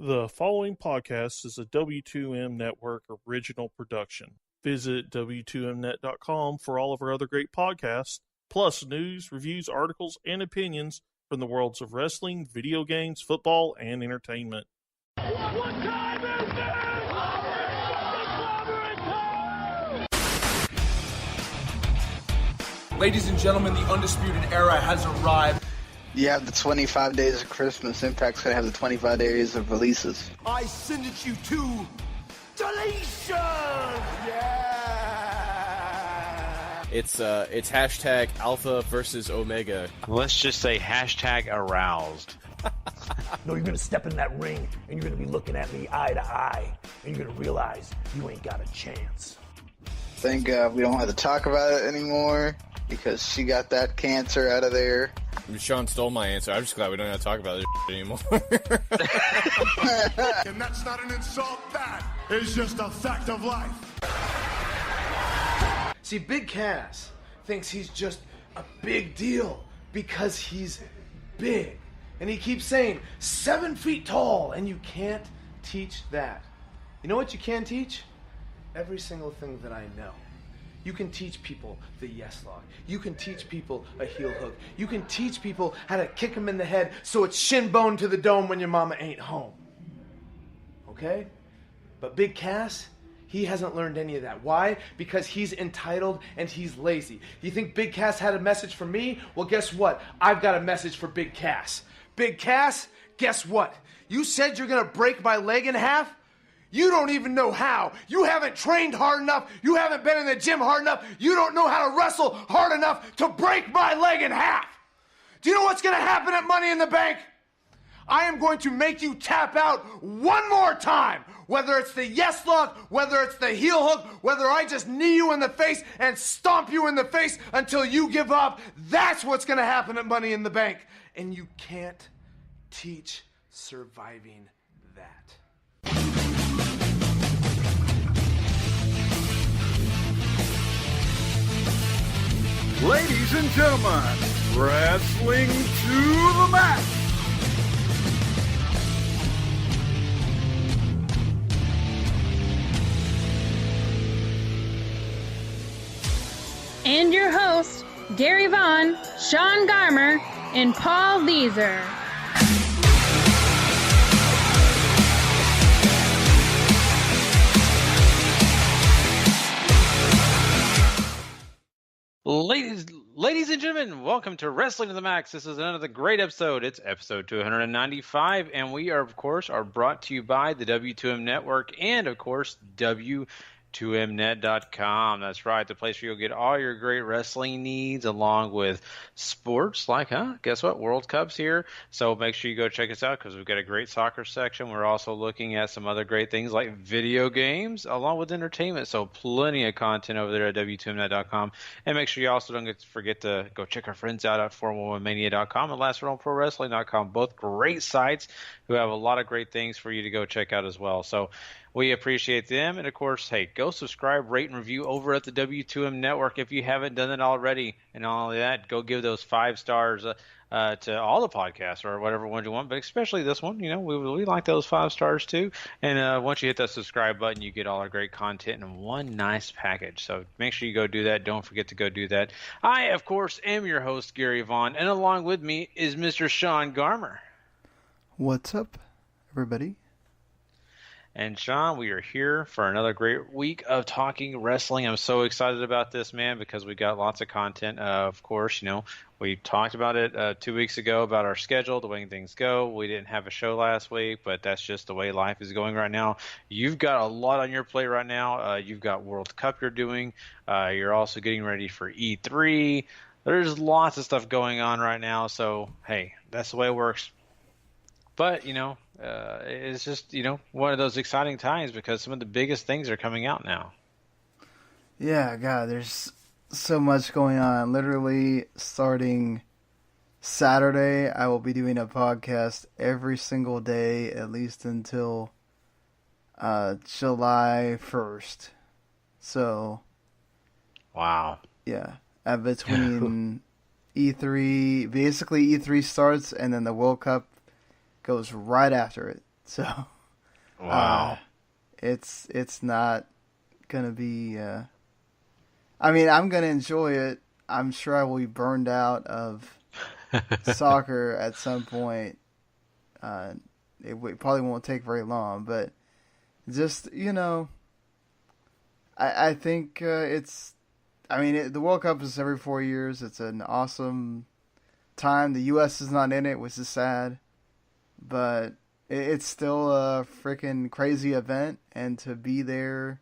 The following podcast is a W2M Network original production. Visit W2Mnet.com for all of our other great podcasts, plus news, reviews, articles, and opinions from the worlds of wrestling, video games, football, and entertainment. What time is it? Ladies and gentlemen, the Undisputed Era has arrived. You have the 25 days of Christmas. Impact's going to have the 25 days of releases. I send it you to deletion! Yeah! It's hashtag Alpha versus Omega. Let's just say hashtag aroused. No, you're going to step in that ring, and you're going to be looking at me eye to eye, and you're going to realize you ain't got a chance. Thank God we don't have to talk about it anymore, because she got that cancer out of there. Sean stole my answer. I'm just glad we don't have to talk about this anymore. And that's not an insult. That is just a fact of life. See, Big Cass thinks he's just a big deal because he's big. And he keeps saying, 7 feet tall, and you can't teach that. You know what you can teach? Every single thing that I know. You can teach people the yes lock. You can teach people a heel hook. You can teach people how to kick them in the head so it's shin bone to the dome when your mama ain't home. Okay? But Big Cass, he hasn't learned any of that. Why? Because he's entitled and he's lazy. You think Big Cass had a message for me? Well, guess what? I've got a message for Big Cass. Big Cass, guess what? You said you're going to break my leg in half? You don't even know how. You haven't trained hard enough. You haven't been in the gym hard enough. You don't know how to wrestle hard enough to break my leg in half. Do you know what's going to happen at Money in the Bank? I am going to make you tap out one more time. Whether it's the yes lock, whether it's the heel hook, whether I just knee you in the face and stomp you in the face until you give up. That's what's going to happen at Money in the Bank. And you can't teach surviving that. Ladies and gentlemen, wrestling to the max. And your hosts, Gary Vaughan, Sean Garmer, and Paul Vieser. Ladies and gentlemen, welcome to Wrestling to the Max. This is another great episode. It's episode 295, and we are brought to you by the W2M Network and, of course, W2Mnet.com. That's right, the place where you'll get all your great wrestling needs along with sports like, guess what? World Cup's here. So make sure you go check us out because we've got a great soccer section. We're also looking at some other great things like video games along with entertainment. So plenty of content over there at W2Mnet.com. And make sure you also don't forget to go check our friends out at 411mania.com and lastwordonprowrestling.com. Both great sites who have a lot of great things for you to go check out as well. So we appreciate them. And, of course, hey, go subscribe, rate, and review over at the W2M Network if you haven't done it already. And not only that, go give those 5 stars to all the podcasts or whatever ones you want, but especially this one. You know, we like those 5 stars too. And once you hit that subscribe button, you get all our great content in one nice package. So make sure you go do that. Don't forget to go do that. I, of course, am your host, Gary Vaughan, and along with me is Mr. Sean Garmer. What's up, everybody? And Sean, we are here for another great week of talking wrestling. I'm so excited about this, man, because we got lots of content. Of course, you know, we talked about it 2 weeks ago about our schedule, the way things go. We didn't have a show last week, but that's just the way life is going right now. You've got a lot on your plate right now. You've got World Cup you're doing. You're also getting ready for E3. There's lots of stuff going on right now. So, hey, that's the way it works. But, you know, it's just, you know, one of those exciting times because some of the biggest things are coming out now. Yeah, God, there's so much going on. Literally, starting Saturday, I will be doing a podcast every single day, at least until July 1st. So, wow. Yeah, between E3, basically E3 starts, and then the World Cup goes right after it. So, Wow. it's not gonna be. I mean, I'm gonna enjoy it. I'm sure I will be burned out of soccer at some point. It probably won't take very long, but just I think it's. I mean, the World Cup is every 4 years. It's an awesome time. The U.S. is not in it, which is sad, but it's still a freaking crazy event. And to be there,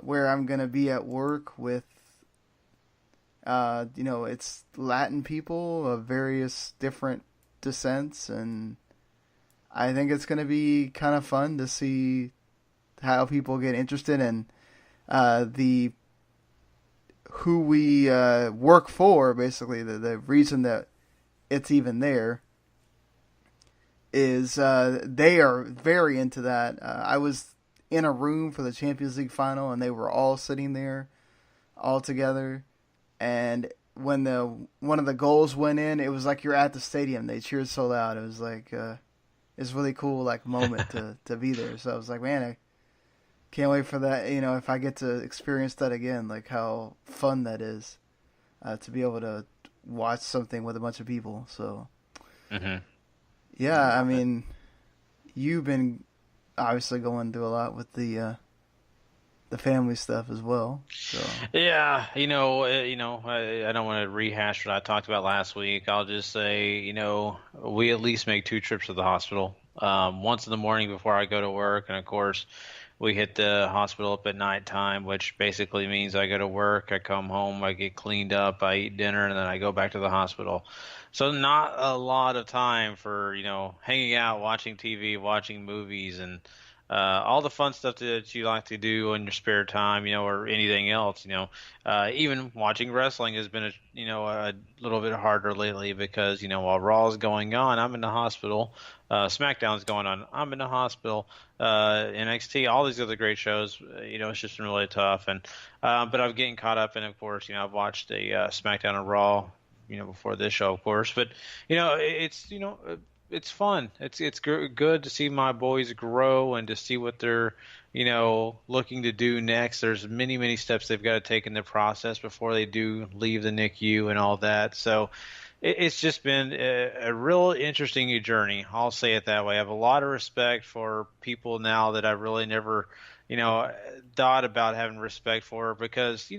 where I'm gonna be at work with, it's Latin people of various different descents, and I think it's gonna be kind of fun to see how people get interested in who we work for. Basically, the reason that it's even there is they are very into that. I was in a room for the Champions League final, and they were all sitting there all together. And when one of the goals went in, it was like you're at the stadium. They cheered so loud. It was like it's really cool, like moment to be there. So I was like, man, I can't wait for that. If I get to experience that again, like how fun that is to be able to watch something with a bunch of people. So, yeah, I mean, you've been obviously going through a lot with the family stuff as well. So Yeah, I don't want to rehash what I talked about last week. I'll just say, we at least make 2 trips to the hospital. Once in the morning before I go to work, and of course, we hit the hospital up at nighttime, which basically means I go to work, I come home, I get cleaned up, I eat dinner, and then I go back to the hospital. So not a lot of time for, hanging out, watching TV, watching movies, and all the fun stuff that you like to do in your spare time, or anything else, even watching wrestling has been a little bit harder lately because, while Raw is going on, I'm in the hospital. SmackDown's going on, I'm in the hospital. NXT, all these other great shows, it's just been really tough. And but I'm getting caught up, and of course, I've watched a SmackDown and Raw, before this show, of course. But it's fun. It's good to see my boys grow and to see what they're looking to do next. There's many steps they've got to take in the process before they do leave the NICU and all that. So it's just been a real interesting journey. I'll say it that way. I have a lot of respect for people now that I really never thought about having respect for, because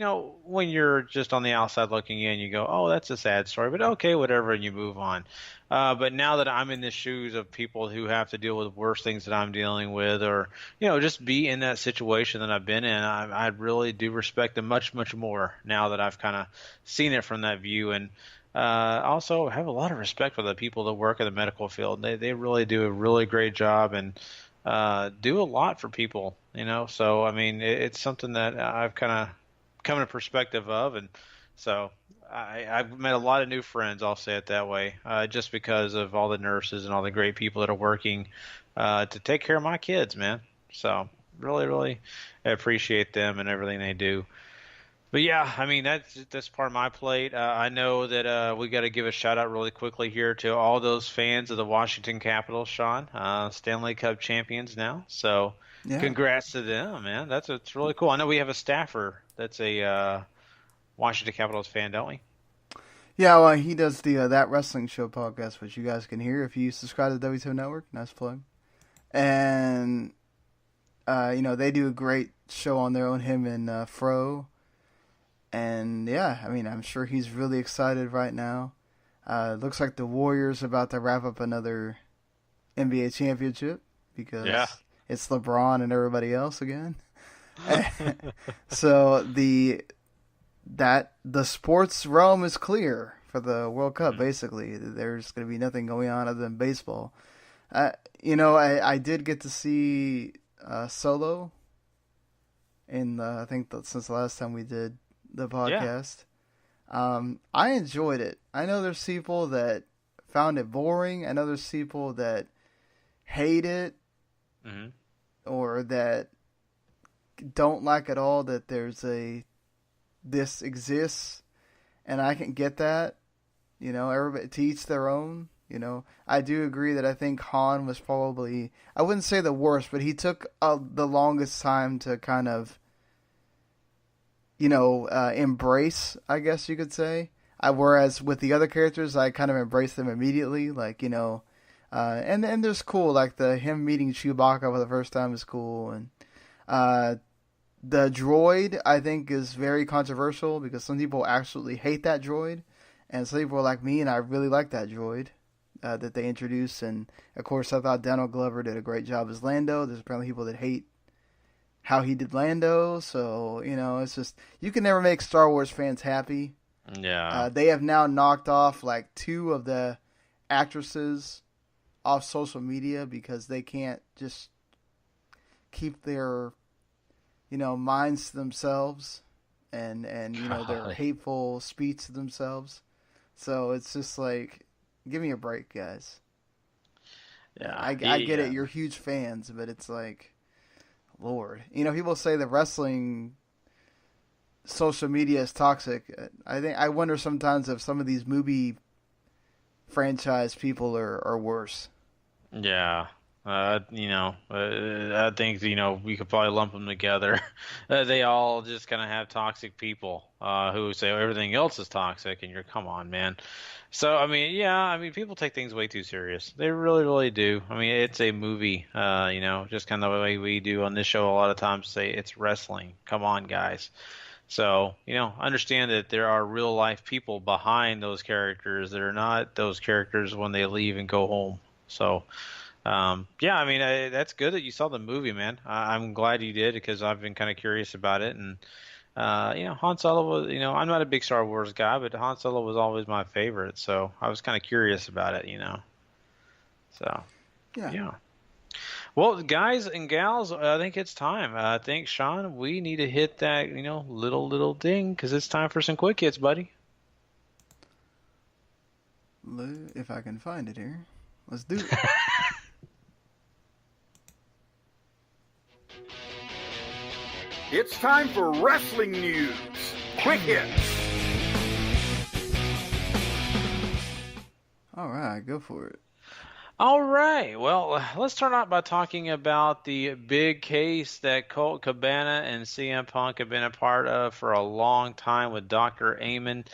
when you're just on the outside looking in, you go, oh, that's a sad story, but okay, whatever, and you move on. But now that I'm in the shoes of people who have to deal with worse things that I'm dealing with, or just be in that situation that I've been in, I really do respect them much more now that I've kind of seen it from that view. And also have a lot of respect for the people that work in the medical field. They really do a really great job and do a lot for people, So, I mean, it's something that I've kind of come to perspective of. And so I've met a lot of new friends, I'll say it that way, just because of all the nurses and all the great people that are working to take care of my kids, man. So really appreciate them and everything they do. But yeah, I mean, that's part of my plate. I know that we got to give a shout out really quickly here to all those fans of the Washington Capitals, Sean, Stanley Cup champions now. So yeah. Congrats to them, man. It's really cool. I know we have a staffer that's a Washington Capitals fan, don't we? Yeah, well, he does the That Wrestling Show podcast, which you guys can hear if you subscribe to the W2 Network. Nice plug. And they do a great show on their own, him and Fro. And yeah, I mean, I'm sure he's really excited right now. It looks like the Warriors are about to wrap up another NBA championship because it's LeBron and everybody else again. So the sports realm is clear for the World Cup. Basically, there's going to be nothing going on other than baseball. I did get to see Solo in I think since the last time we did the podcast. I enjoyed it. I know there's people that found it boring. I know there's people that hate it or that don't like at all that this exists, and I can get that. Everybody to each their own. You know, I do agree that I think Han was probably, I wouldn't say the worst, but he took the longest time to kind of, embrace, I guess you could say. Whereas with the other characters, I kind of embraced them immediately. Like, and there's cool, like him meeting Chewbacca for the first time is cool. And the droid, I think, is very controversial because some people absolutely hate that droid. And some people are like me, and I really like that droid that they introduced. And, of course, I thought Donald Glover did a great job as Lando. There's apparently people that hate how he did Lando. So, it's just, you can never make Star Wars fans happy. Yeah. They have now knocked off, like, 2 of the actresses off social media because they can't just keep their, minds to themselves and their hateful speech to themselves. So it's just like, give me a break, guys. Yeah, I get it. You're huge fans, but it's like, Lord. People say the wrestling social media is toxic. I wonder sometimes if some of these movie franchise people are worse. Yeah. I think, we could probably lump them together. They all just kind of have toxic people who say everything else is toxic, and come on, man. So, people take things way too serious. They really, really do. It's a movie, just kind of the way we do on this show a lot of times, say it's wrestling. Come on, guys. So, understand that there are real life people behind those characters that are not those characters when they leave and go home. So, that's good that you saw the movie, man. I'm glad you did because I've been kind of curious about it. And, Han Solo was, I'm not a big Star Wars guy, but Han Solo was always my favorite. So I was kind of curious about it, So, yeah. Well, guys and gals, I think it's time. I think, Sean, we need to hit that, little ding because it's time for some quick hits, buddy. If I can find it here. Let's do it. It's time for wrestling news. Quick hits. All right, go for it. All right. Well, let's start out by talking about the big case that Colt Cabana and CM Punk have been a part of for a long time with Dr. Amann.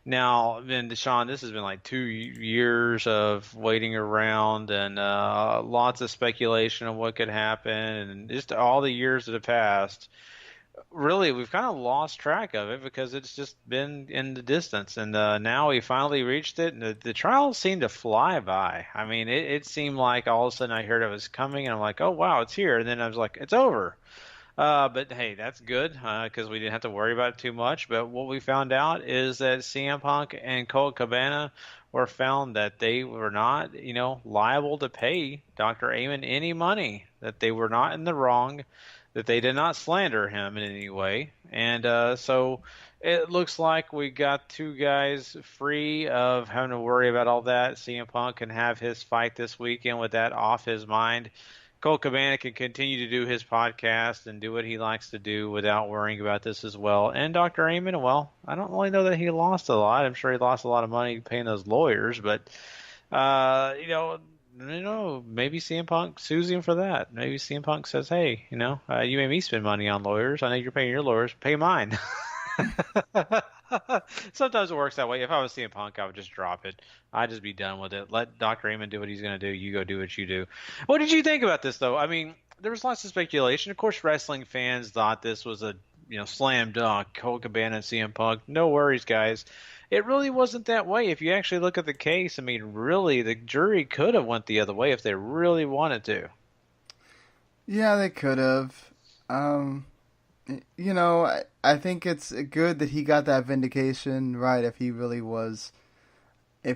Now, Sean, this has been like 2 years of waiting around and lots of speculation of what could happen, and just all the years that have passed. Really, we've kind of lost track of it because it's just been in the distance, and now we finally reached it, and the trials seemed to fly by. It seemed like all of a sudden I heard it was coming, and I'm like, oh, wow, it's here, and then I was like, it's over. But hey, that's good because we didn't have to worry about it too much. But what we found out is that CM Punk and Colt Cabana were found that they were not, liable to pay Dr. Amann any money, that they were not in the wrong, that they did not slander him in any way. And so it looks like we got 2 guys free of having to worry about all that. CM Punk can have his fight this weekend with that off his mind. Colt Cabana can continue to do his podcast and do what he likes to do without worrying about this as well. And Dr. Amann, well, I don't really know that he lost a lot. I'm sure he lost a lot of money paying those lawyers, but, maybe CM Punk sues him for that. Maybe CM Punk says, hey, you made me spend money on lawyers. I know you're paying your lawyers. Pay mine. Sometimes it works that way. If I was CM Punk, I would just drop it. I'd just be done with it. Let Dr. Amann do what he's going to do. You go do what you do. What did you think about this, though? There was lots of speculation. Of course, wrestling fans thought this was a slam dunk. Colt Cabana and CM Punk. No worries, guys. It really wasn't that way. If you actually look at the case, really, the jury could have went the other way if they really wanted to. Yeah, they could have. I think it's good that he got that vindication, right? If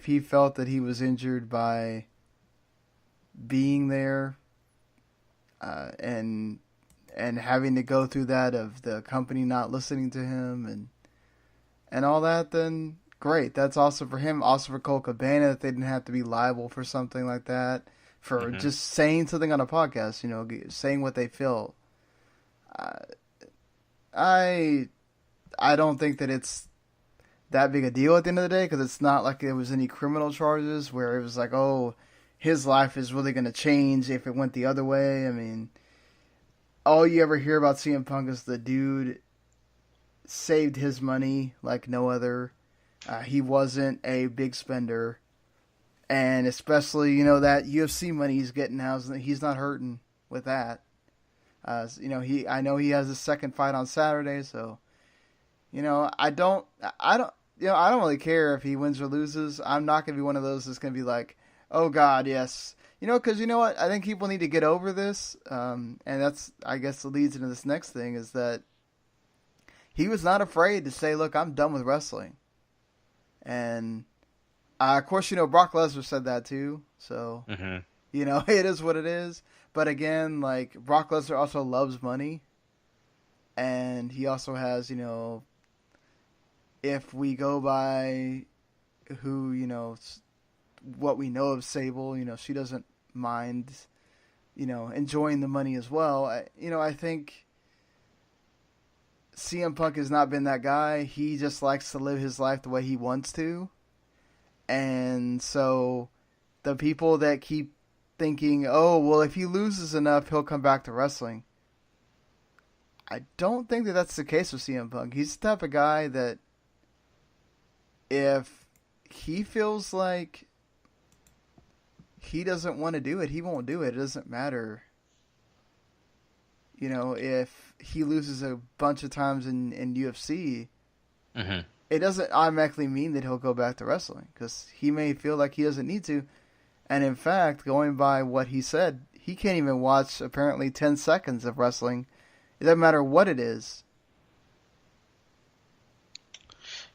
he felt that he was injured by being there, and having to go through that of the company not listening to him and all that, then great. That's awesome for him. Also for Colt Cabana that they didn't have to be liable for something like that, for just saying something on a podcast, saying what they feel. I don't think that it's that big a deal at the end of the day, because it's not like there was any criminal charges where it was like, oh, his life is really going to change if it went the other way. I mean, all you ever hear about CM Punk is the dude saved his money like no other. He wasn't a big spender. And especially, you know, that UFC money he's getting now, he's not hurting with that. You know, I know he has his second fight on Saturday, so, you know, I don't really care if he wins or loses. I'm not going to be one of those that's going to be like, oh God, yes. You know, because you know what? I think people need to get over this. And that's, I guess, leads into this next thing is that he was not afraid to say, look, I'm done with wrestling. And, of course, you know, Brock Lesnar said that too. So, you know, it is what it is. But again, like, Brock Lesnar also loves money. And he also has, you know, if we go by who, you know, what we know of Sable, you know, she doesn't mind, you know, enjoying the money as well. I think CM Punk has not been that guy. He just likes to live his life the way he wants to. And so the people that keep thinking, oh, well, if he loses enough, he'll come back to wrestling. I don't think that that's the case with CM Punk. He's the type of guy that if he feels like he doesn't want to do it, he won't do it. It doesn't matter. You know, if he loses a bunch of times in UFC, it doesn't automatically mean that he'll go back to wrestling, because he may feel like he doesn't need to. And in fact, going by what he said, he can't even watch apparently 10 seconds of wrestling. It doesn't matter what it is.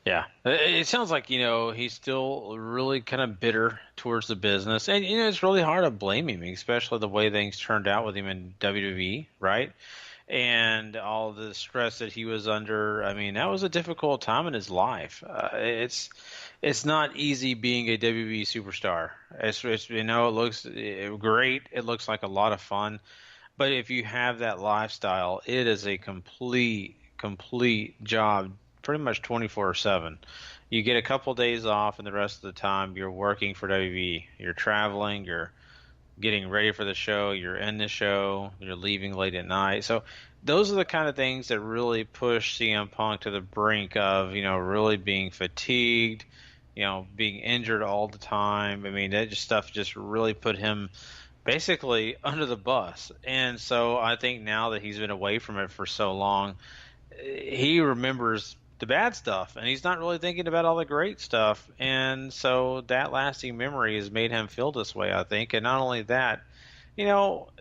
Yeah, it sounds like, you know, he's still really kind of bitter towards the business. And, you know, it's really hard to blame him, especially the way things turned out with him in WWE, right? And all the stress that he was under. I mean, that was a difficult time in his life. It's not easy being a WWE superstar. It's you know, it looks great. It looks like a lot of fun. But if you have that lifestyle, it is a complete job, pretty much 24/7. You get a couple days off, and the rest of the time you're working for WWE. You're traveling, you're getting ready for the show, you're in the show, you're leaving late at night. So those are the kind of things that really push CM Punk to the brink of, you know, really being fatigued, you know, being injured all the time. I mean, that stuff just really put him basically under the bus. And so I think now that he's been away from it for so long, he remembers the bad stuff, and he's not really thinking about all the great stuff. And so that lasting memory has made him feel this way, I think. And not only that, you know,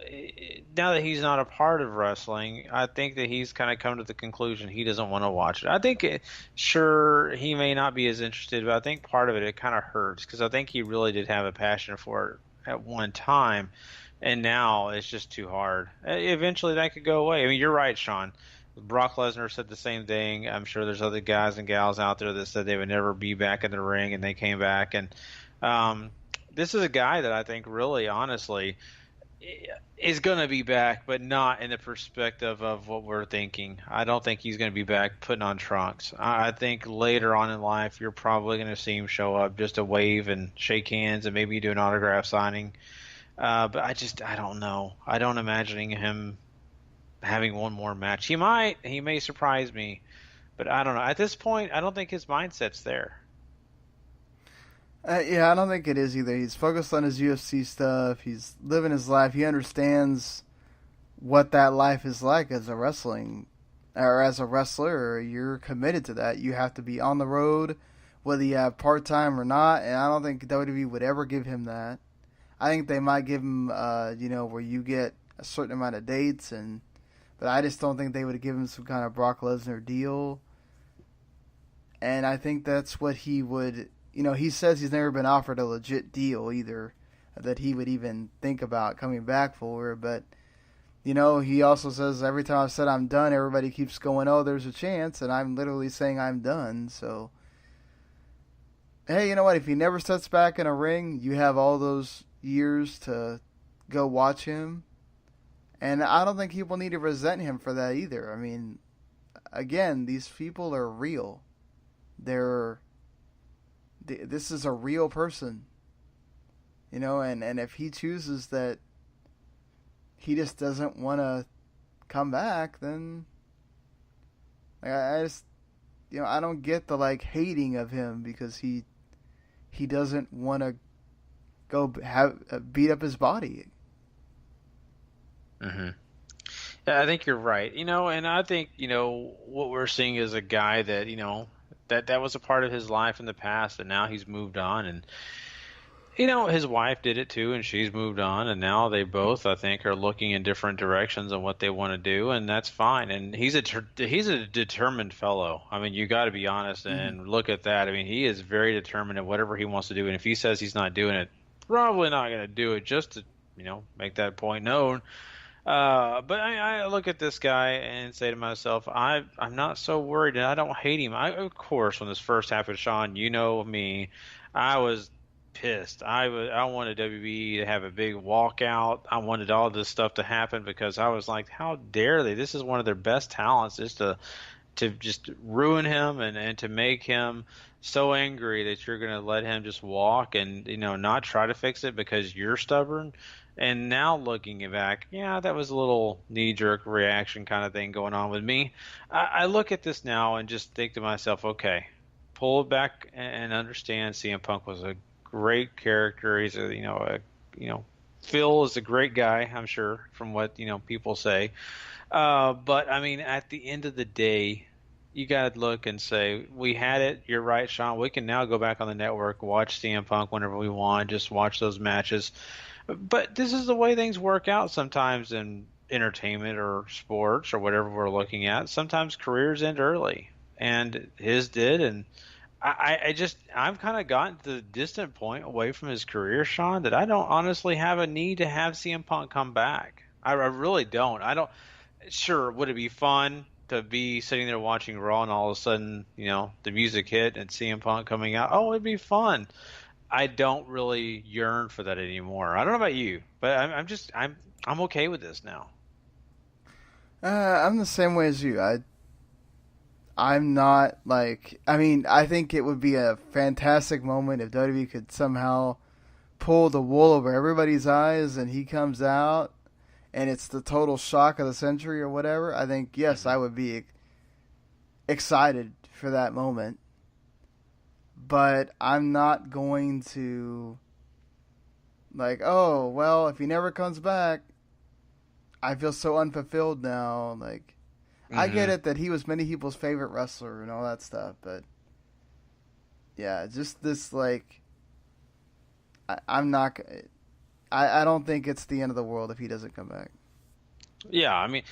now that he's not a part of wrestling, I think that he's kind of come to the conclusion he doesn't want to watch it. I think, sure, he may not be as interested, but I think part of it kind of hurts, because I think he really did have a passion for it at one time, and now it's just too hard. Eventually that could go away. I mean, you're right, Sean. Brock Lesnar said the same thing. I'm sure there's other guys and gals out there that said they would never be back in the ring, and they came back. And this is a guy that I think really, honestly, is going to be back, but not in the perspective of what we're thinking. I don't think he's going to be back putting on trunks. I think later on in life, you're probably going to see him show up just to wave and shake hands and maybe do an autograph signing. But I don't know. I don't imagine him having one more match. He may surprise me, but I don't know. At this point, I don't think his mindset's there. Yeah, I don't think it is either. He's focused on his UFC stuff. He's living his life. He understands what that life is like as a wrestler. You're committed to that. You have to be on the road, whether you have part-time or not, and I don't think WWE would ever give him that. I think they might give him, where you get a certain amount of dates, but I just don't think they would give him some kind of Brock Lesnar deal. And I think that's what he would, he says he's never been offered a legit deal either that he would even think about coming back for. But, he also says every time I've said I'm done, everybody keeps going, oh, there's a chance. And I'm literally saying I'm done. So, hey, you know what? If he never steps back in a ring, you have all those years to go watch him. And I don't think people need to resent him for that either. I mean, again, these people are real. They're this is a real person, you know, and if he chooses that he just doesn't want to come back, then I just, you know, I don't get the like hating of him because he doesn't want to go beat up his body. Mm-hmm. Yeah, I think you're right. You know, and I think, you know, what we're seeing is a guy that, you know, that was a part of his life in the past, and now he's moved on, and you know, his wife did it too, and she's moved on, and now they both, I think, are looking in different directions on what they want to do, and that's fine. And he's a determined fellow. I mean, you got to be honest and look at that. I mean, he is very determined in whatever he wants to do, and if he says he's not doing it, probably not going to do it just to, you know, make that point known. But I look at this guy and say to myself, I'm not so worried, and I don't hate him. Of course, when this first happened, Sean, you know me, I was pissed. I wanted WWE to have a big walkout. I wanted all this stuff to happen because I was like, how dare they? This is one of their best talents, is to just ruin him and to make him so angry that you're going to let him just walk and, you know, not try to fix it because you're stubborn. And now looking back, yeah, that was a little knee-jerk reaction kind of thing going on with me. I look at this now and just think to myself, okay, pull it back and understand CM Punk was a great character. He's Phil is a great guy, I'm sure, from what, you know, people say. But I mean, at the end of the day, you got to look and say, we had it. You're right, Sean. We can now go back on the network, watch CM Punk whenever we want, just watch those matches. But this is the way things work out sometimes in entertainment or sports or whatever we're looking at. Sometimes careers end early, and his did. And I've kind of gotten to the distant point away from his career, Sean, that I don't honestly have a need to have CM Punk come back. I really don't. Sure, would it be fun to be sitting there watching Raw and all of a sudden, you know, the music hit and CM Punk coming out? Oh, it'd be fun. I don't really yearn for that anymore. I don't know about you, but I'm okay with this now. I'm the same way as you. I'm not like, I mean, I think it would be a fantastic moment if WWE could somehow pull the wool over everybody's eyes and he comes out and it's the total shock of the century or whatever. I think, yes, I would be excited for that moment. But I'm not going to, like, oh, well, if he never comes back, I feel so unfulfilled now. Like, I get it that he was many people's favorite wrestler and all that stuff, but yeah, just this, like, I don't think it's the end of the world if he doesn't come back. Yeah, I mean,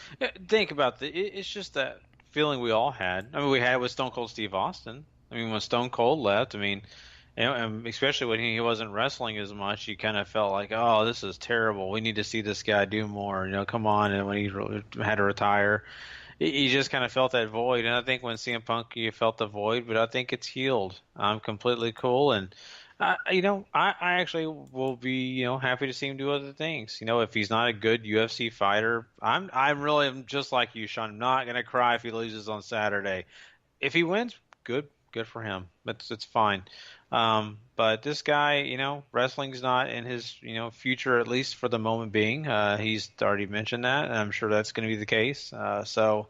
think about it's just that feeling we all had. I mean, we had it with Stone Cold Steve Austin. I mean, when Stone Cold left, I mean, you know, and especially when he wasn't wrestling as much, you kind of felt like, oh, this is terrible. We need to see this guy do more. You know, come on. And when he had to retire, you just kind of felt that void. And I think when CM Punk, you felt the void, but I think it's healed. I'm completely cool. And, you know, I actually will be, you know, happy to see him do other things. You know, if he's not a good UFC fighter, I'm really just like you, Sean. I'm not going to cry if he loses on Saturday. If he wins, good for him. It's fine. But this guy, you know, wrestling's not in his, you know, future, at least for the moment being. He's already mentioned that, and I'm sure that's going to be the case. So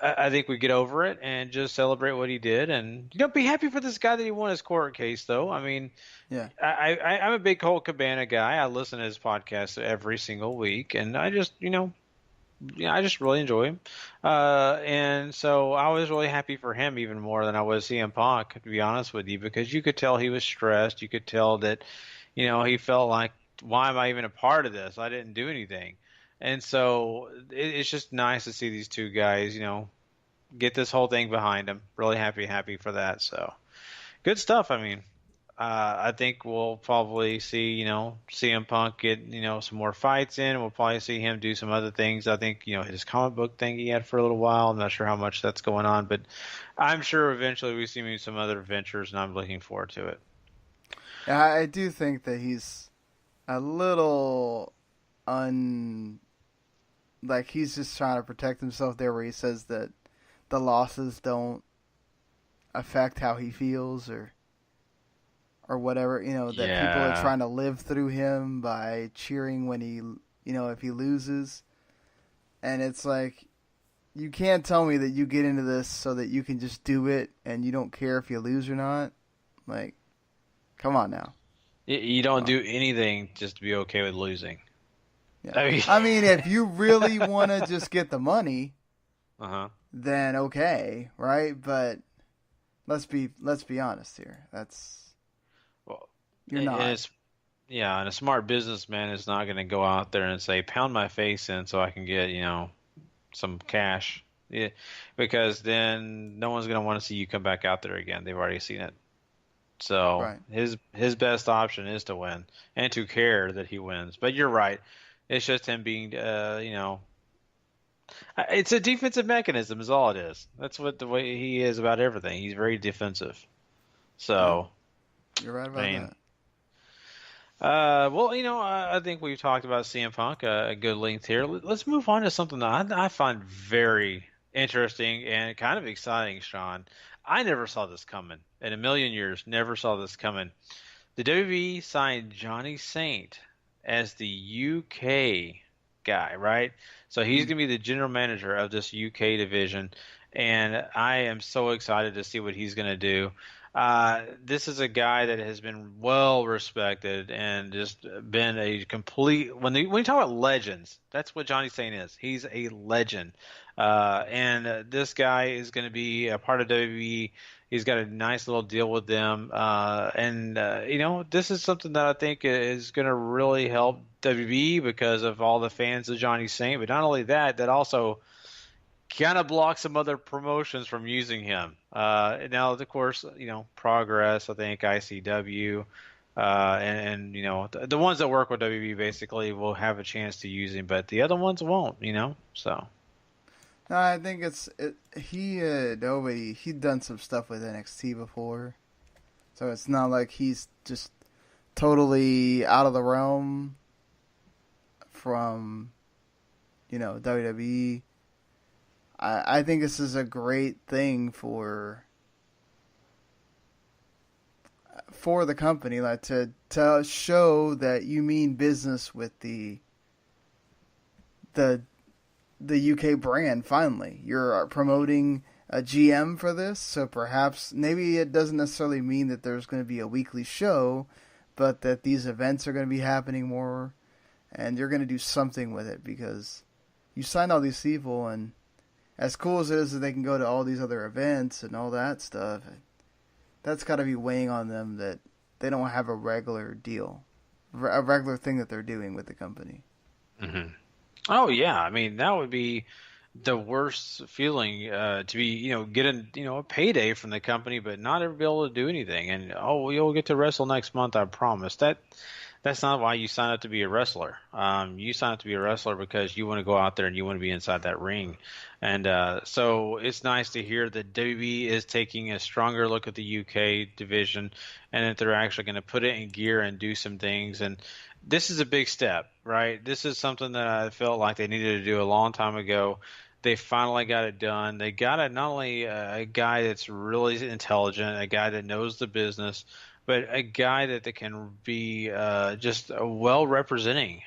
I think we get over it and just celebrate what he did, and, you know, be happy for this guy that he won his court case, though. I mean, yeah, I'm a big Colt Cabana guy. I listen to his podcast every single week, and I just, you know, I just really enjoy him. And so I was really happy for him even more than I was CM Punk, to be honest with you, because you could tell he was stressed. You could tell that, you know, he felt like, why am I even a part of this? I didn't do anything. And so it's just nice to see these two guys, you know, get this whole thing behind them. Really happy for that. So good stuff. I mean, I think we'll probably see, you know, CM Punk get, you know, some more fights in. We'll probably see him do some other things. I think, you know, his comic book thing he had for a little while. I'm not sure how much that's going on, but I'm sure eventually we see him in some other ventures, and I'm looking forward to it. Yeah, I do think that he's a little like he's just trying to protect himself there, where he says that the losses don't affect how he feels, or or whatever, that people are trying to live through him by cheering when he, if he loses. And it's like, you can't tell me that you get into this so that you can just do it and you don't care if you lose or not. Like, come on now. You don't do anything just to be okay with losing. Yeah. I mean, if you really want to just get the money, then okay, right? But let's be honest here. You're not. And a smart businessman is not going to go out there and say, pound my face in so I can get, some cash. Yeah, because then no one's going to want to see you come back out there again. They've already seen it. So his best option is to win and to care that he wins. But you're right. It's just him being, it's a defensive mechanism is all it is. That's what the way he is about everything. He's very defensive. So you're right about that. Well, I think we've talked about CM Punk a good length here. Let's move on to something that I find very interesting and kind of exciting, Sean. I never saw this coming. In a million years, never saw this coming. The WWE signed Johnny Saint as the UK guy, right? So he's going to be the general manager of this UK division, and I am so excited to see what he's going to do. This is a guy that has been well respected and just been a complete. When you talk about legends, that's what Johnny Saint is. He's a legend, and this guy is going to be a part of WWE. He's got a nice little deal with them, and this is something that I think is going to really help WWE because of all the fans of Johnny Saint. But not only that, that also kind of block some other promotions from using him. Now, of course, Progress, I think ICW, and the ones that work with WWE basically will have a chance to use him, but the other ones won't. So. No, I think he'd done some stuff with NXT before, so it's not like he's just totally out of the realm from WWE. I think this is a great thing for the company, like to show that you mean business with the UK brand. Finally, you're promoting a GM for this, so perhaps maybe it doesn't necessarily mean that there's going to be a weekly show, but that these events are going to be happening more, and you're going to do something with it because you signed all these people, and as cool as it is that they can go to all these other events and all that stuff, that's got to be weighing on them that they don't have a regular deal, a regular thing that they're doing with the company. Mm-hmm. Oh, yeah. I mean, that would be the worst feeling to be, getting, a payday from the company, but not ever be able to do anything. And, you'll get to wrestle next month, I promise. That's not why you sign up to be a wrestler. You sign up to be a wrestler because you want to go out there and you want to be inside that ring. And so it's nice to hear that WWE is taking a stronger look at the UK division and that they're actually going to put it in gear and do some things. And this is a big step, right? This is something that I felt like they needed to do a long time ago. They finally got it done. They got it not only a guy that's really intelligent, a guy that knows the business, but a guy that can be just well representing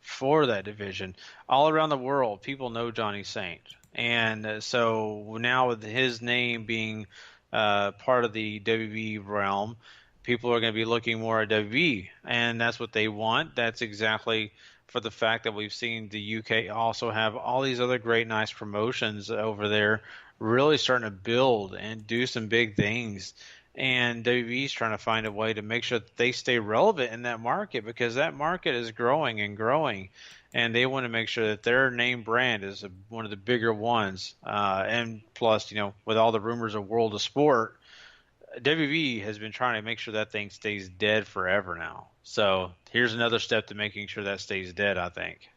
for that division. All around the world, people know Johnny Saint. And so now with his name being part of the WWE realm, people are going to be looking more at WWE. And that's what they want. That's exactly for the fact that we've seen the UK also have all these other great, nice promotions over there really starting to build and do some big things. And WWE's trying to find a way to make sure that they stay relevant in that market because that market is growing and growing. And they want to make sure that their name brand is one of the bigger ones. And plus, with all the rumors of World of Sport, WWE has been trying to make sure that thing stays dead forever now. So here's another step to making sure that stays dead, I think.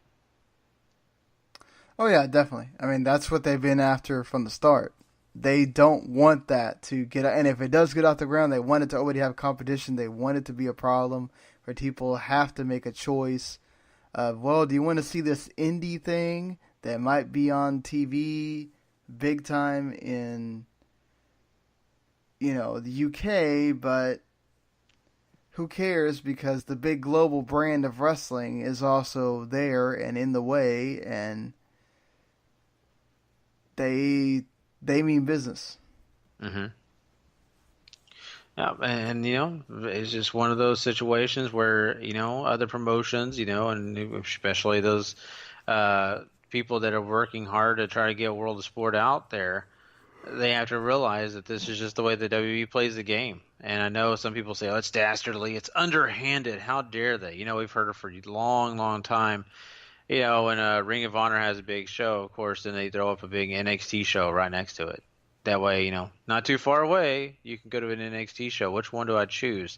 Oh, yeah, definitely. I mean, that's what they've been after from the start. They don't want that to get out. And if it does get off the ground, they want it to already have competition. They want it to be a problem where people have to make a choice of, well, do you want to see this indie thing that might be on TV big time in, the UK, but who cares, because the big global brand of wrestling is also there and in the way, and they mean business. Mm-hmm. Yeah, and it's just one of those situations where other promotions, and especially those people that are working hard to try to get World of Sport out there, they have to realize that this is just the way the WWE plays the game. And I know some people say, "Oh, it's dastardly, it's underhanded. How dare they?" We've heard it for a long, long time. When Ring of Honor has a big show, of course, then they throw up a big NXT show right next to it. That way, not too far away, you can go to an NXT show. Which one do I choose?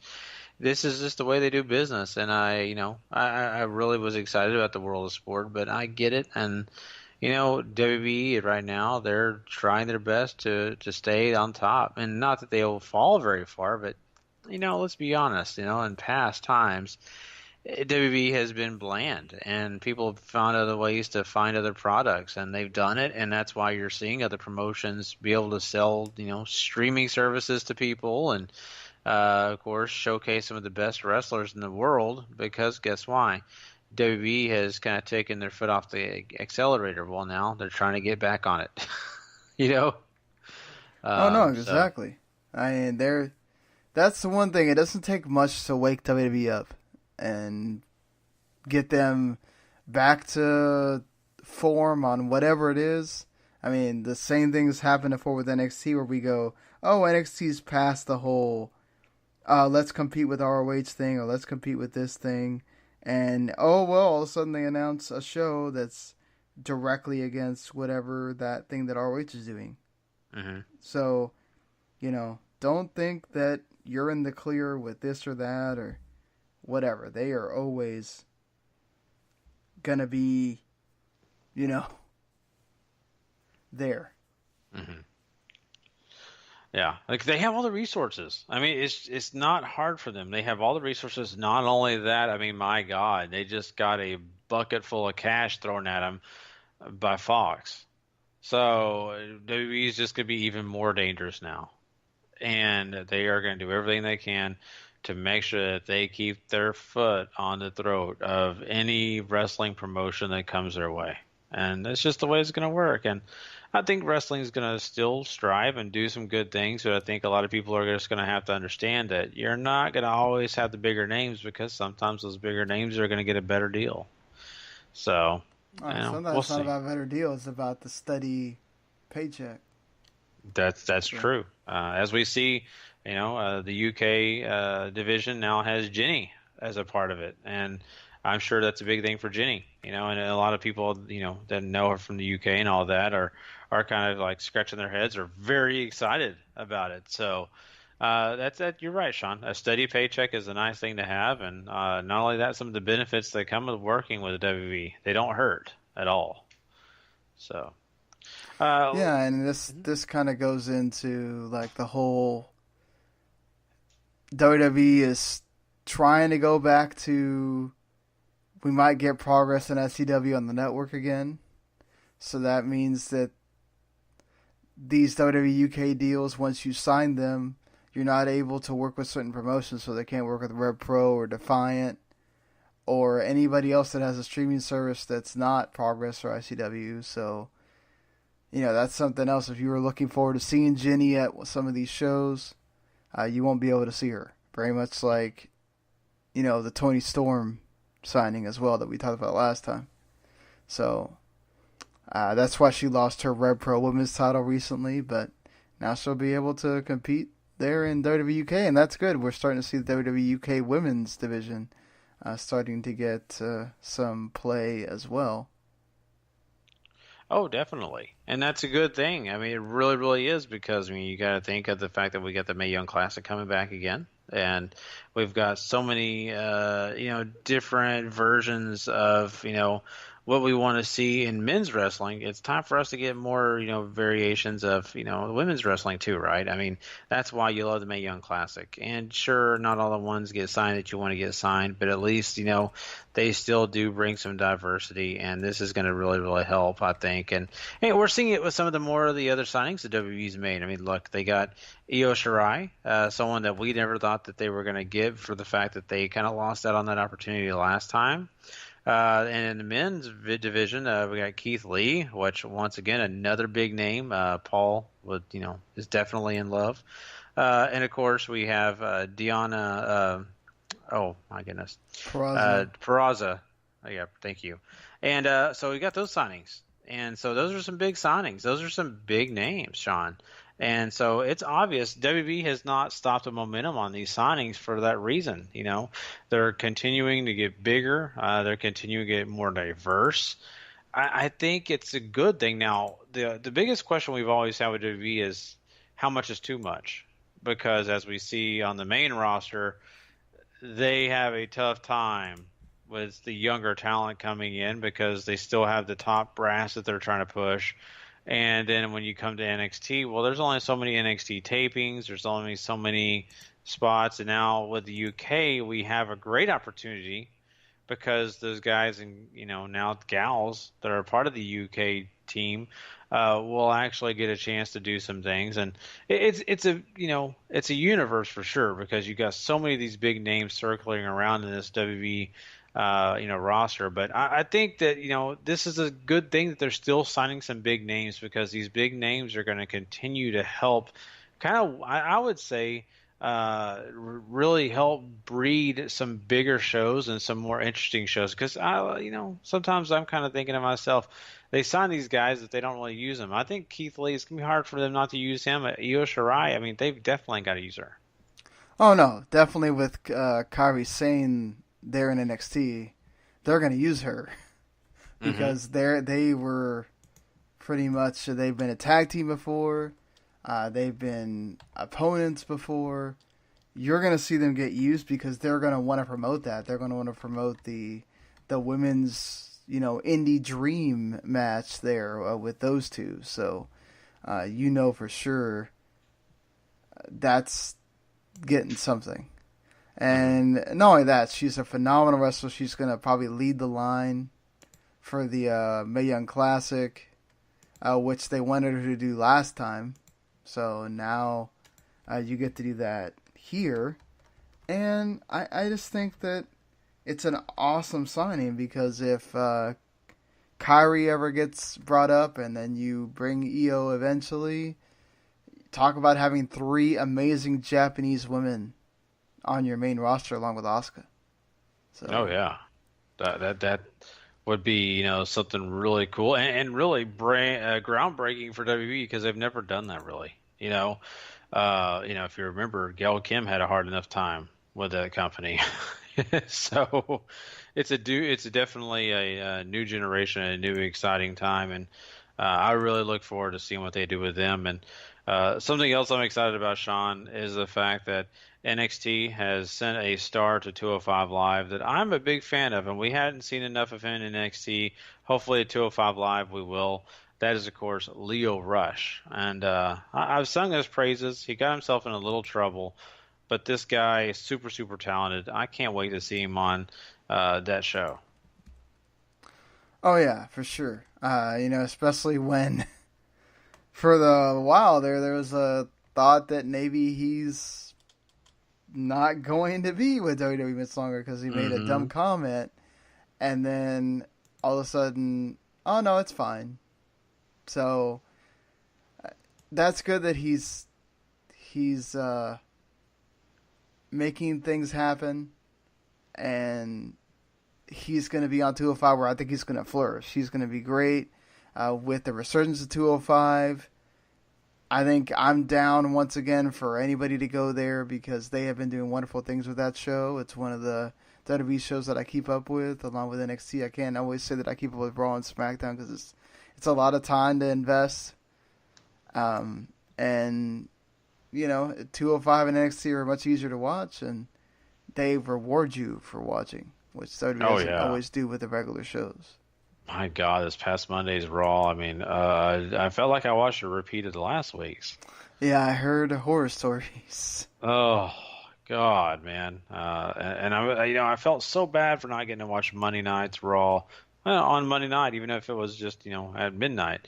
This is just the way they do business, and I really was excited about the World of Sport, but I get it. And WWE right now, they're trying their best to stay on top, and not that they will fall very far, but let's be honest. In past times, WWE has been bland, and people have found other ways to find other products, and they've done it, and that's why you're seeing other promotions be able to sell, streaming services to people, and of course showcase some of the best wrestlers in the world. Because guess why? WWE has kind of taken their foot off the accelerator. Well, now they're trying to get back on it. Oh no, exactly. That's the one thing. It doesn't take much to wake WWE up and get them back to form on whatever it is. I mean, the same things happened before with NXT, where we go, oh, NXT's past the whole, let's compete with ROH thing, or let's compete with this thing. And, oh, well, all of a sudden they announce a show that's directly against whatever that thing that ROH is doing. Mm-hmm. So, don't think that you're in the clear with this or that or whatever. They are always gonna be, there. Mm-hmm. Yeah, like they have all the resources. I mean, it's not hard for them. They have all the resources. Not only that, I mean, my God, they just got a bucket full of cash thrown at them by Fox. So WWE is just going to be even more dangerous now, and they are going to do everything they can to make sure that they keep their foot on the throat of any wrestling promotion that comes their way. And that's just the way it's going to work. And I think wrestling is going to still strive and do some good things, but I think a lot of people are just going to have to understand that you're not going to always have the bigger names, because sometimes those bigger names are going to get a better deal. So, sometimes it's not about a better deal. It's about the steady paycheck. That's true. As we see, the UK division now has Jinny as a part of it, and I'm sure that's a big thing for Jinny. And a lot of people, that know her from the UK and all that are kind of like scratching their heads, or very excited about it. So that's that. You're right, Sean. A steady paycheck is a nice thing to have, and not only that, some of the benefits that come with working with the WWE, they don't hurt at all. So. Yeah, and this kind of goes into like the whole WWE is trying to go back to, we might get progress in SCW on the network again. So that means that these WWE UK deals, once you sign them, you're not able to work with certain promotions, so they can't work with Rev Pro or Defiant or anybody else that has a streaming service that's not Progress or ICW. So, that's something else. If you were looking forward to seeing Jinny at some of these shows, you won't be able to see her. Very much like, the Toni Storm signing as well that we talked about last time. So that's why she lost her Rev Pro Women's title recently, but now she'll be able to compete there in WWE UK, and that's good. We're starting to see the WWE UK Women's division starting to get some play as well. Oh, definitely. And that's a good thing. I mean, it really, really is, because you got to think of the fact that we got the Mae Young Classic coming back again. And we've got so many, different versions of, what we want to see in men's wrestling, it's time for us to get more, variations of, women's wrestling too, right? I mean, that's why you love the Mae Young Classic. And sure, not all the ones get signed that you want to get signed, but at least, they still do bring some diversity, and this is going to really, really help, I think. And hey, we're seeing it with some of the more of the other signings that WWE's made. I mean, look, they got Io Shirai, someone that we never thought that they were going to give for the fact that they kind of lost out on that opportunity last time. And in the men's division, we got Keith Lee, which once again another big name. Paul is definitely in love, and of course we have Deonna. Oh my goodness, Peraza. Oh, yeah, thank you. And so we got those signings, and so those are some big signings. Those are some big names, Sean. And so it's obvious WB has not stopped the momentum on these signings for that reason. They're continuing to get bigger. They're continuing to get more diverse. I think it's a good thing. Now, the biggest question we've always had with WB is how much is too much? Because as we see on the main roster, they have a tough time with the younger talent coming in because they still have the top brass that they're trying to push. And then when you come to NXT, well, there's only so many NXT tapings. There's only so many spots. And now with the UK, we have a great opportunity because those guys and, now gals that are part of the UK team will actually get a chance to do some things. And it's a universe for sure because you got so many of these big names circling around in this WWE roster. But I think that, this is a good thing that they're still signing some big names because these big names are going to continue to help kind of, I would say, really help breed some bigger shows and some more interesting shows. Because, sometimes I'm kind of thinking to myself, they sign these guys that they don't really use them. I think Keith Lee, it's going to be hard for them not to use him. Io Shirai, I mean, they've definitely got to use her. Oh, no, definitely with Kairi Sane there in NXT, they're going to use her because they were pretty much, they've been a tag team before, they've been opponents before. You're going to see them get used because they're going to want to promote that. They're going to want to promote the women's, indie dream match there with those two. So, for sure that's getting something. And not only that, she's a phenomenal wrestler. She's going to probably lead the line for the Mae Young Classic, which they wanted her to do last time. So now you get to do that here. And I just think that it's an awesome signing because if Kairi ever gets brought up and then you bring Io eventually, talk about having 3 amazing Japanese women on your main roster along with Asuka. So. Oh yeah, that would be something really cool and really groundbreaking for WWE because they've never done that really. If you remember, Gail Kim had a hard enough time with that company, so it's definitely a new generation, a new exciting time, and I really look forward to seeing what they do with them. And something else I'm excited about, Sean, is the fact that NXT has sent a star to 205 Live that I'm a big fan of, and we hadn't seen enough of him in NXT. Hopefully at 205 Live we will. That is, of course, Leo Rush. And I've sung his praises. He got himself in a little trouble, but this guy is super, super talented. I can't wait to see him on that show. Oh, yeah, for sure. Especially when for the while there was a thought that maybe he's not going to be with WWE much longer because he made a dumb comment, and then all of a sudden, oh no, it's fine. So that's good that he's making things happen, and he's going to be on 205 where I think he's going to flourish. He's going to be great with the resurgence of 205. I think I'm down once again for anybody to go there because they have been doing wonderful things with that show. It's one of the WWE shows that I keep up with, along with NXT. I can't always say that I keep up with Raw and SmackDown because it's a lot of time to invest. And 205 and NXT are much easier to watch, and they reward you for watching, which WWE doesn't always do with the regular shows. My God, this past Monday's Raw. I mean, I felt like I watched a repeat of the last week's. Yeah, I heard horror stories. Oh God, man. And I felt so bad for not getting to watch Monday night's Raw on Monday night, even if it was just at midnight.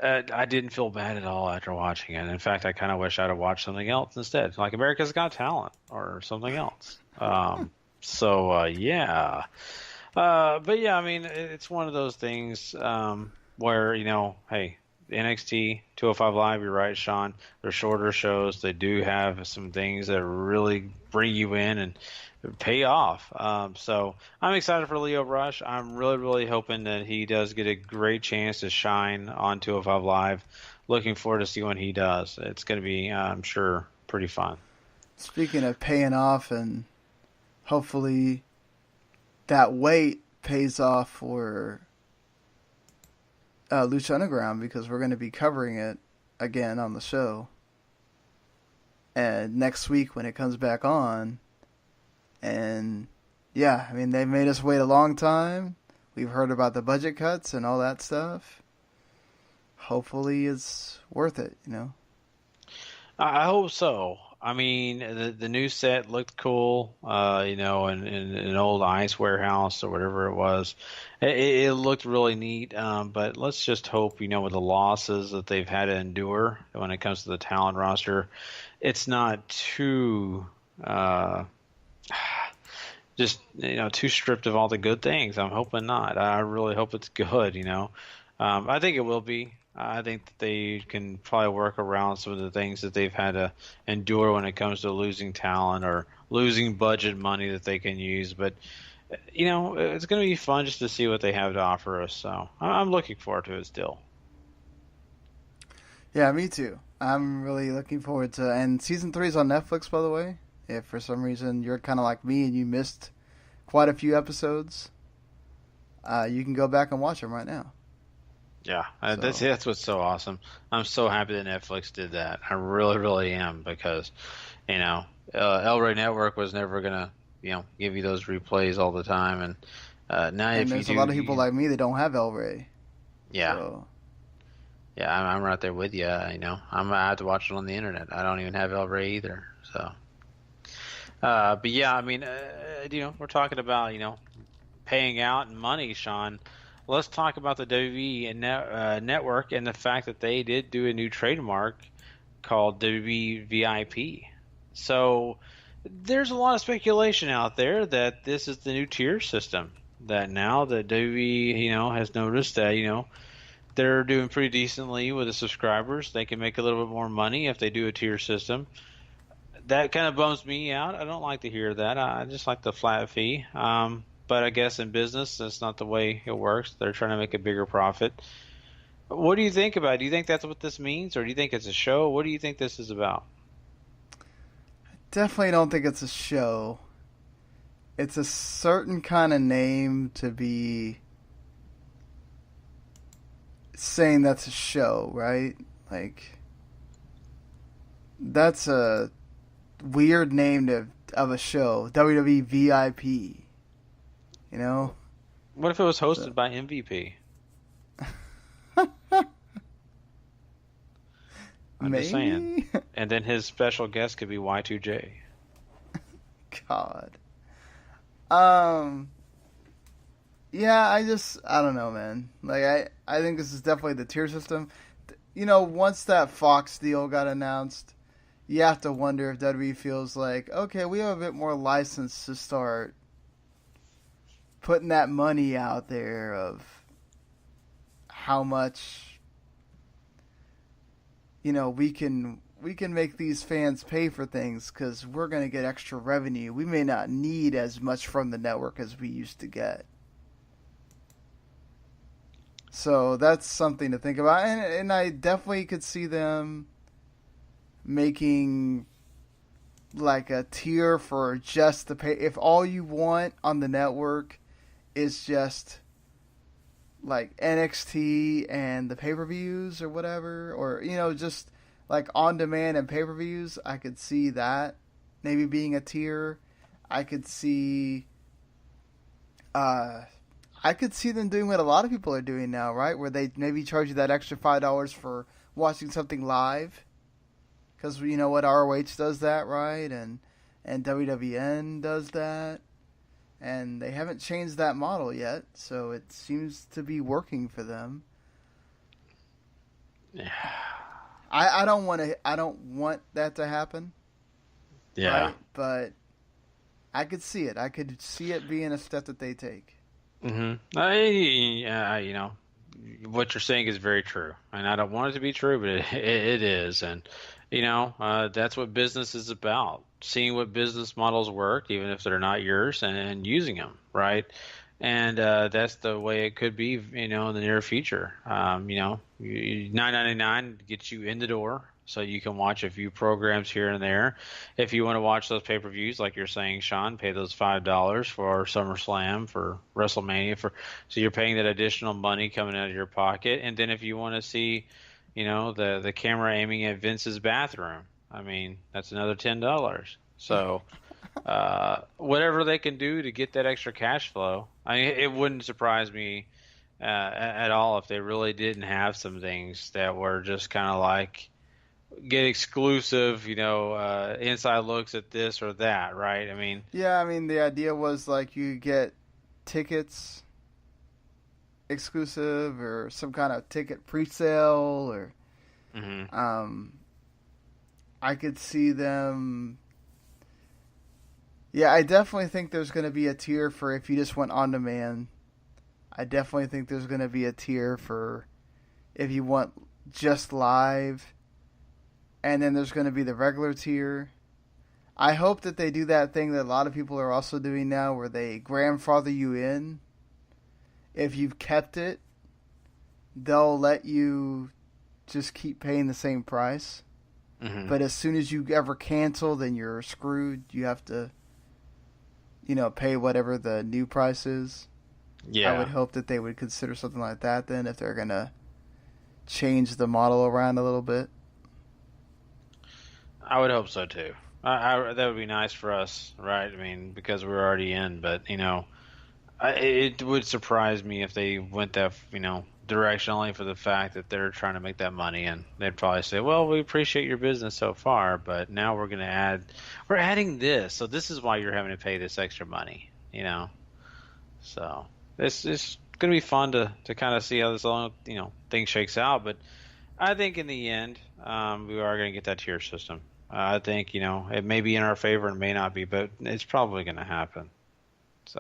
I didn't feel bad at all after watching it. In fact, I kind of wish I'd have watched something else instead, like America's Got Talent or something else. Yeah. But yeah, I mean, it's one of those things where, hey, NXT 205 Live, you're right, Sean. They're shorter shows. They do have some things that really bring you in and pay off. So I'm excited for Leo Rush. I'm really, really hoping that he does get a great chance to shine on 205 Live. Looking forward to see when he does. It's going to be, I'm sure, pretty fun. Speaking of paying off, and hopefully that wait pays off for Lucha Underground, because we're going to be covering it again on the show. And next week when it comes back on. And yeah, I mean, they've made us wait a long time. We've heard about the budget cuts and all that stuff. Hopefully it's worth it, I hope so. I mean, the new set looked cool, in an old ice warehouse or whatever it was. It looked really neat, but let's just hope, with the losses that they've had to endure when it comes to the talent roster, it's not too too stripped of all the good things. I'm hoping not. I really hope it's good, I think it will be. I think that they can probably work around some of the things that they've had to endure when it comes to losing talent or losing budget money that they can use. But, it's going to be fun just to see what they have to offer us. So I'm looking forward to it still. Yeah, me too. I'm really looking forward to it. And season 3 is on Netflix, by the way. If for some reason you're kind of like me and you missed quite a few episodes, you can go back and watch them right now. Yeah, that's what's so awesome. I'm so happy that Netflix did that. I really, really am, because, El Rey Network was never gonna, give you those replays all the time, and now and there's a lot of people like me that don't have El Rey. Yeah. So. Yeah, I'm right there with you. I have to watch it on the internet. I don't even have El Rey either. So, but yeah, I mean, we're talking about paying out and money, Sean. Let's talk about the WWE and network and the fact that they did do a new trademark called WWE VIP. So there's a lot of speculation out there that this is the new tier system. That now that WWE, has noticed that, they're doing pretty decently with the subscribers. They can make a little bit more money if they do a tier system. That kind of bums me out. I don't like to hear that. I just like the flat fee. But I guess in business, that's not the way it works. They're trying to make a bigger profit. What do you think about it? Do you think that's what this means, or do you think it's a show? What do you think this is about? I definitely don't think it's a show. It's a certain kind of name to be saying that's a show, right? Like, that's a weird name of a show. WWE VIP. What if it was hosted by MVP? I'm just saying. And then his special guest could be Y2J. God. Yeah, I don't know, man. Like, I think this is definitely the tier system. Once that Fox deal got announced, you have to wonder if WWE feels like, okay, we have a bit more license to start putting that money out there of how much, we can make these fans pay for things, because we're going to get extra revenue. We may not need as much from the network as we used to get. So that's something to think about. And I definitely could see them making like a tier for just the pay. If all you want on the network is just like NXT and the pay-per-views or whatever, or just like on demand and pay-per-views, I could see that maybe being a tier. I could see I I could see them doing what a lot of people are doing now, right? Where they maybe charge you that extra $5 for watching something live. Because you know what, ROH does that, right? And WWN does that. And they haven't changed that model yet, so it seems to be working for them. Yeah. I don't want that to happen. Yeah. Right? But I could see it. I could see it being a step that they take. Mm-hmm. You know, what you're saying is very true, and I don't want it to be true, but it is, and you know, that's what business is about: seeing what business models work, even if they're not yours, and using them, right? And that's the way it could be, you know, in the near future. You know, $9.99 gets you in the door, so you can watch a few programs here and there. If you want to watch those pay-per-views, like you're saying, Sean, pay those $5 for SummerSlam, for WrestleMania, so you're paying that additional money coming out of your pocket. And then if you want to see, you know, the camera aiming at Vince's bathroom, I mean, that's another $10. So whatever they can do to get that extra cash flow, I mean, it wouldn't surprise me at all if they really didn't have some things that were just kind of like get exclusive, you know, inside looks at this or that, right? I mean, yeah, I mean, the idea was like you get tickets exclusive or some kind of ticket pre-sale or I could see them. Yeah, I definitely think there's going to be a tier for if you just went on demand. I definitely think there's going to be a tier for if you want just live. And then there's going to be the regular tier. I hope that they do that thing that a lot of people are also doing now where they grandfather you in. If you've kept it, they'll let you just keep paying the same price. Mm-hmm. But as soon as you ever cancel, then you're screwed. You have to, you know, pay whatever the new price is. Yeah. I would hope that they would consider something like that then if they're going to change the model around a little bit. I would hope so too. That would be nice for us, right? I mean, because we're already in, but you know, it would surprise me if they went that, you know, direction only for the fact that they're trying to make that money, and they'd probably say, "Well, we appreciate your business so far, but now we're adding this, so this is why you're having to pay this extra money," you know. So it's going to be fun to kind of see how this all, you know, thing shakes out, but I think in the end, we are going to get that tier system. I think, you know, it may be in our favor and may not be, but it's probably going to happen. So,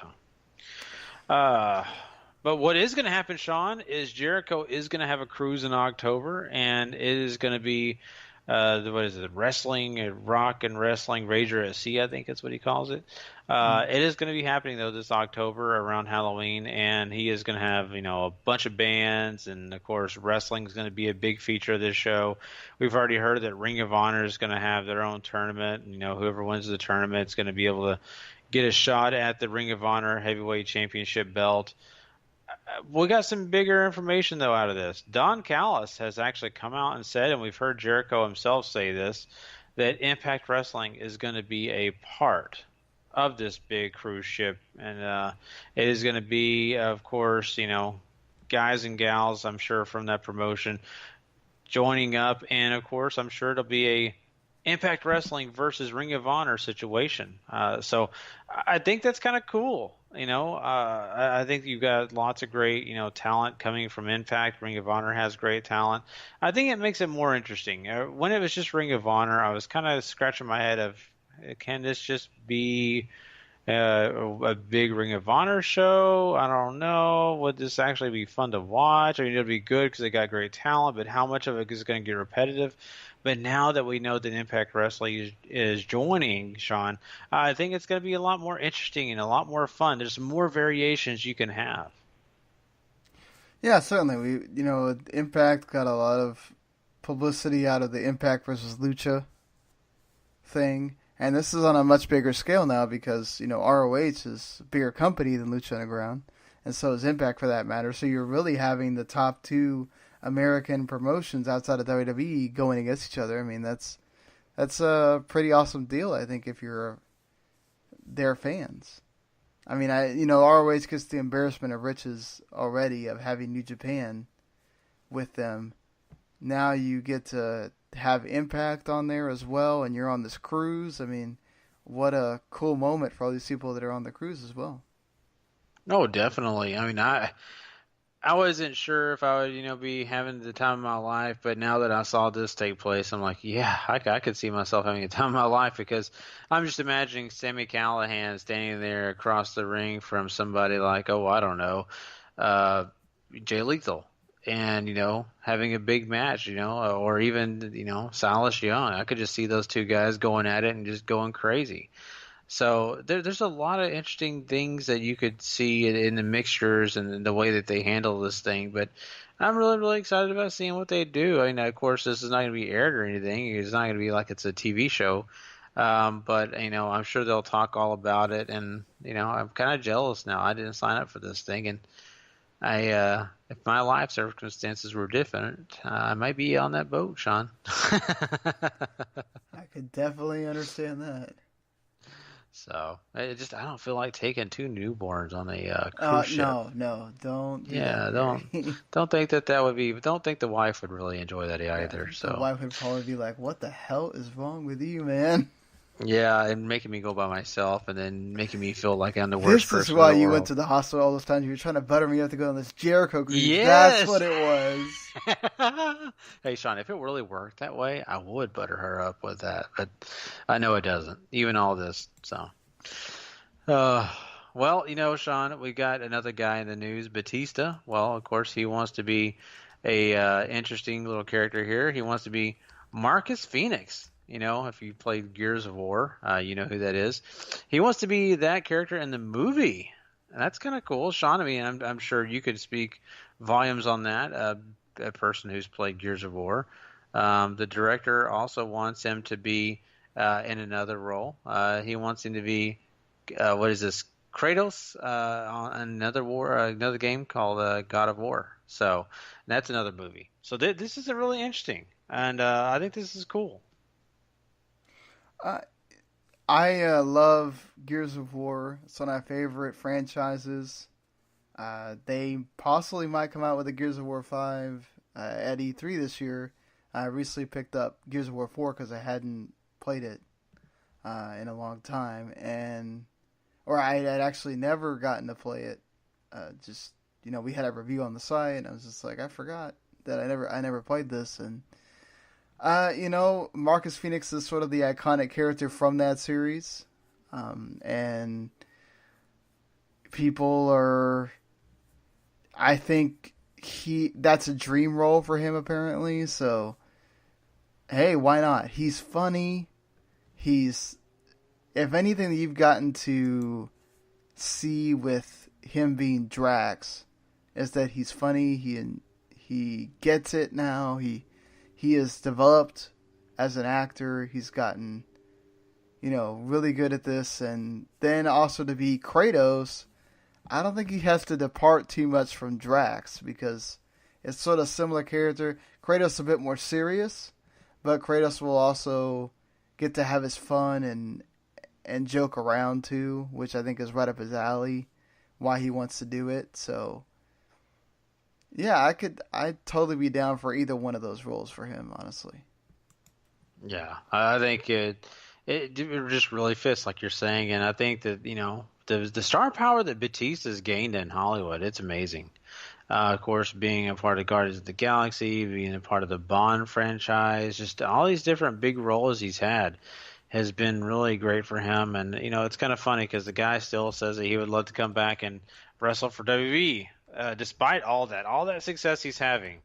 but what is going to happen, Sean, is Jericho is going to have a cruise in October, and it is going to be, what is it, wrestling, rock and wrestling, Rager at Sea, I think that's what he calls it. It is going to be happening, though, this October around Halloween, and he is going to have, you know, a bunch of bands, and, of course, wrestling is going to be a big feature of this show. We've already heard that Ring of Honor is going to have their own tournament. You know, whoever wins the tournament is going to be able to get a shot at the Ring of Honor Heavyweight Championship belt. We got some bigger information, though, out of this. Don Callis has actually come out and said, and we've heard Jericho himself say this, that Impact Wrestling is going to be a part of this big cruise ship. And it is going to be, of course, you know, guys and gals, I'm sure, from that promotion joining up. And, of course, I'm sure it'll be a Impact Wrestling versus Ring of Honor situation. So I think that's kind of cool. You know, I think you've got lots of great, you know, talent coming from Impact. Ring of Honor has great talent. I think it makes it more interesting. When it was just Ring of Honor, I was kind of scratching my head of, can this just be a big Ring of Honor show? I don't know. Would this actually be fun to watch? I mean, it'll be good because they got great talent, but how much of it is going to get repetitive? But now that we know that Impact Wrestling is joining, Sean, I think it's going to be a lot more interesting and a lot more fun. There's more variations you can have. Yeah, certainly. Impact got a lot of publicity out of the Impact versus Lucha thing. And this is on a much bigger scale now because, ROH is a bigger company than Lucha Underground. And so is Impact for that matter. So you're really having the top two American promotions outside of WWE going against each other. I mean, that's a pretty awesome deal, I think, if you're their fans. I mean, ROH gets the embarrassment of riches already of having New Japan with them. Now you get to have Impact on there as well, and you're on this cruise. I mean, what a cool moment for all these people that are on the cruise as well. No, definitely. I mean, I wasn't sure if I would, be having the time of my life, but now that I saw this take place, I'm like, yeah, I could see myself having a time of my life, because I'm just imagining Sami Callihan standing there across the ring from somebody like, I don't know, Jay Lethal, and, having a big match, or even, Silas Young. I could just see those two guys going at it and just going crazy. So there's a lot of interesting things that you could see in the mixtures and the way that they handle this thing. But I'm really, really excited about seeing what they do. I mean, of course, this is not going to be aired or anything. It's not going to be like it's a TV show. But, I'm sure they'll talk all about it. And, I'm kind of jealous now. I didn't sign up for this thing. And if my life circumstances were different, I might be on that boat, Sean. I could definitely understand that. So I don't feel like taking two newborns on a cruise ship. No, don't. Don't think that would be. Don't think the wife would really enjoy that either. So the wife would probably be like, "What the hell is wrong with you, man?" Yeah, and making me go by myself, and then making me feel like I'm the worst person. This is why in the you world. went to the hospital all those times. You were trying to butter me up to go on this Jericho cruise. Yes! That's what it was. Hey, Sean, if it really worked that way, I would butter her up with that. But I know it doesn't. Even all this. So, well, Sean, we got another guy in the news, Batista. Well, of course, he wants to be a interesting little character here. He wants to be Marcus Phoenix. If you played Gears of War, you know who that is. He wants to be that character in the movie. And that's kind of cool. Sean, I mean, I'm sure you could speak volumes on that, a person who's played Gears of War. The director also wants him to be in another role. He wants him to be, Kratos on another game called God of War. So that's another movie. So this is really interesting. And I think this is cool. I love Gears of War. It's one of my favorite franchises. They possibly might come out with a Gears of War 5 at E3 this year. I recently picked up Gears of War 4 because I hadn't played it in a long time, or I had actually never gotten to play it. We had a review on the site, and I was just like, I forgot that I never played this, and Marcus Phoenix is sort of the iconic character from that series. And people I think that's a dream role for him apparently. So, hey, why not? He's funny. If anything that you've gotten to see with him being Drax is that he's funny. He gets it now. He is developed as an actor. He's gotten, really good at this. And then also to be Kratos, I don't think he has to depart too much from Drax because it's sort of similar character. Kratos is a bit more serious, but Kratos will also get to have his fun and joke around too, which I think is right up his alley, why he wants to do it. So yeah, I'd totally be down for either one of those roles for him, honestly. Yeah, I think it just really fits, like you're saying, and I think that the star power that Batista's gained in Hollywood, it's amazing. Of course, being a part of Guardians of the Galaxy, being a part of the Bond franchise, just all these different big roles he's had has been really great for him. And it's kind of funny because the guy still says that he would love to come back and wrestle for WWE. Despite all that success he's having,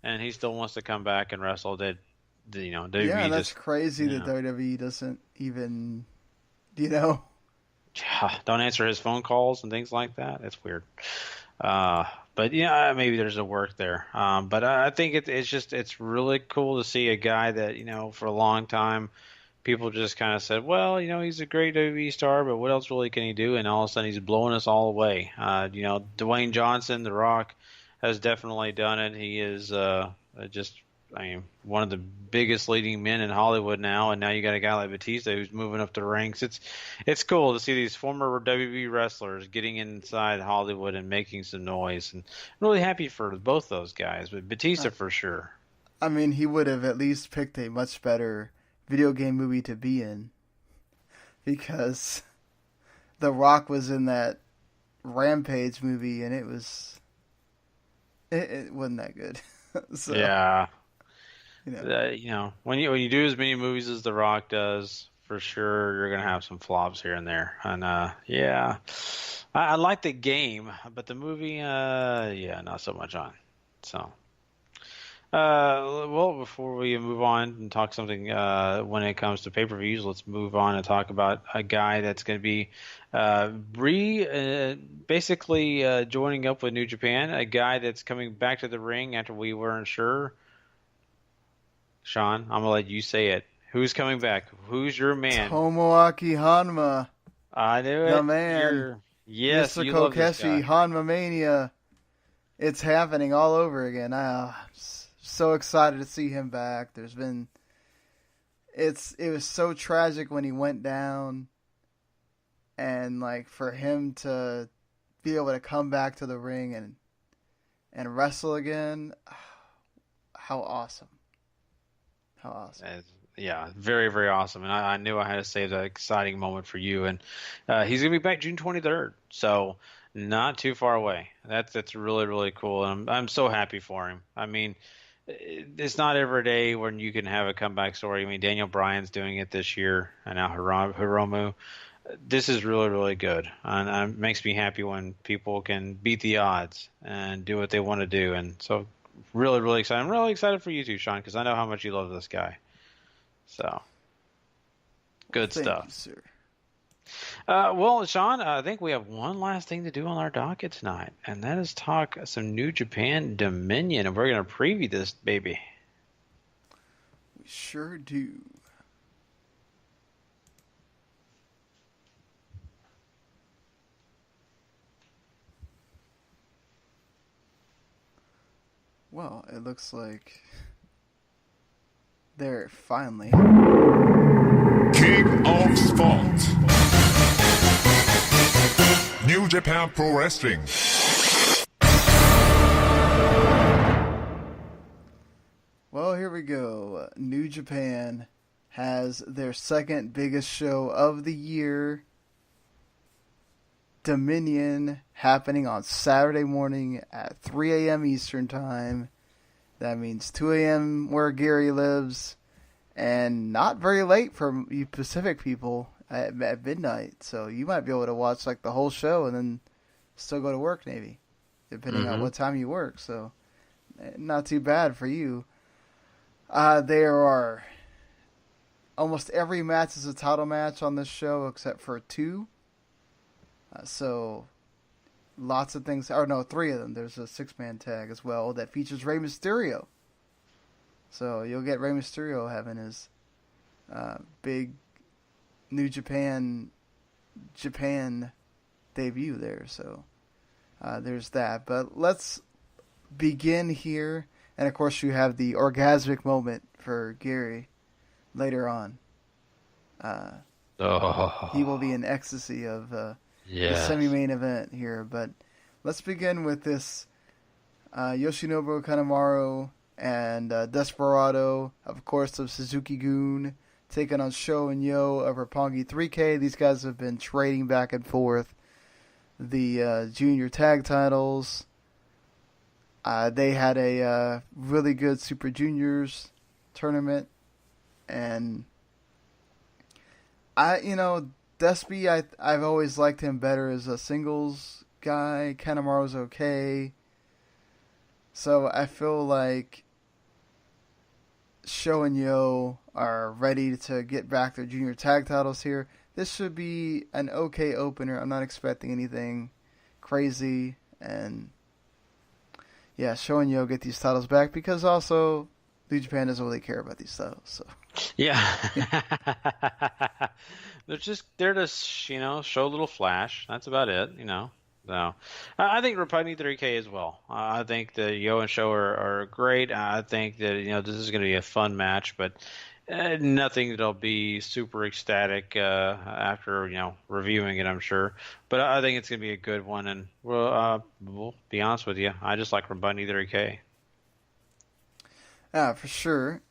and he still wants to come back and wrestle. WWE yeah, that's crazy that WWE doesn't even, don't answer his phone calls and things like that. It's weird. But maybe there's a work there. But I think it's really cool to see a guy that for a long time people just kind of said, well, he's a great WWE star, but what else really can he do? And all of a sudden he's blowing us all away. Dwayne Johnson, The Rock, has definitely done it. He is just one of the biggest leading men in Hollywood now, and now you got a guy like Batista who's moving up the ranks. It's cool to see these former WWE wrestlers getting inside Hollywood and making some noise, and I'm really happy for both those guys, but Batista for sure. I mean, he would have at least picked a much better video game movie to be in, because The Rock was in that Rampage movie, and it wasn't that good. So, yeah. When you do as many movies as The Rock does, for sure you're gonna have some flops here and there. And I like the game, but the movie, not so much on. So, well, before we move on and talk something when it comes to pay-per-views, let's move on and talk about a guy that's going to be basically joining up with New Japan, a guy that's coming back to the ring after we weren't sure. Sean, I'm going to let you say it. Who's coming back? Who's your man? Tomoaki Hanma. I knew it. The man. Yes, Mr. you love this Kokeshi, guy. Hanma Mania. It's happening all over again. So excited to see him back. It was so tragic when he went down, and like for him to be able to come back to the ring and wrestle again, how awesome. Yeah, very, very awesome. And I knew I had to save that exciting moment for you. And he's going to be back June 23rd, so not too far away. That's really, really cool. And I'm so happy for him. I mean, it's not every day when you can have a comeback story. I mean, Daniel Bryan's doing it this year, and now Hiromu. This is really, really good, and it makes me happy when people can beat the odds and do what they want to do. And so, really, really excited. I'm really excited for you too, Sean, because I know how much you love this guy. So, good Thank stuff. you, sir. Well, Sean, I think we have one last thing to do on our docket tonight, and that is talk some New Japan Dominion, and we're going to preview this baby. We sure do. Well, it looks like they're finally King of Sport. New Japan Pro Wrestling. Well, here we go. New Japan has their second biggest show of the year, Dominion, happening on Saturday morning at 3 a.m. Eastern Time. That means 2 a.m. where Gary lives, and not very late for you Pacific people at midnight. So you might be able to watch like the whole show and then still go to work, maybe, depending on what time you work. So not too bad for you. There are almost every match is a title match on this show except for two. So lots of things. Or no, three of them. There's a 6-man tag as well that features Rey Mysterio. So you'll get Rey Mysterio having his big New Japan debut there. So there's that. But let's begin here. And of course you have the orgasmic moment for Gary later on. He will be in ecstasy of the semi-main event here. But let's begin with this Yoshinobu Kanemaru and Desperado, of course, of Suzuki-gun, taking on Sho and Yo of Roppongi 3K. These guys have been trading back and forth the junior tag titles. They had a really good Super Juniors tournament, and Despy, I've always liked him better as a singles guy. Kanemaru's okay. So I feel like Sho and Yo are ready to get back their junior tag titles here. This should be an okay opener. I'm not expecting anything crazy. And yeah, Sho and Yo get these titles back because also New Japan doesn't really care about these titles. So. Yeah. They're just there to, show a little flash. That's about it, So I think Rapani 3K as well. I think the Yo and Show are great. I think that this is going to be a fun match, but nothing that'll be super ecstatic after reviewing it, I'm sure. But I think it's going to be a good one, and we'll be honest with you, I just like Rapani 3K. For sure.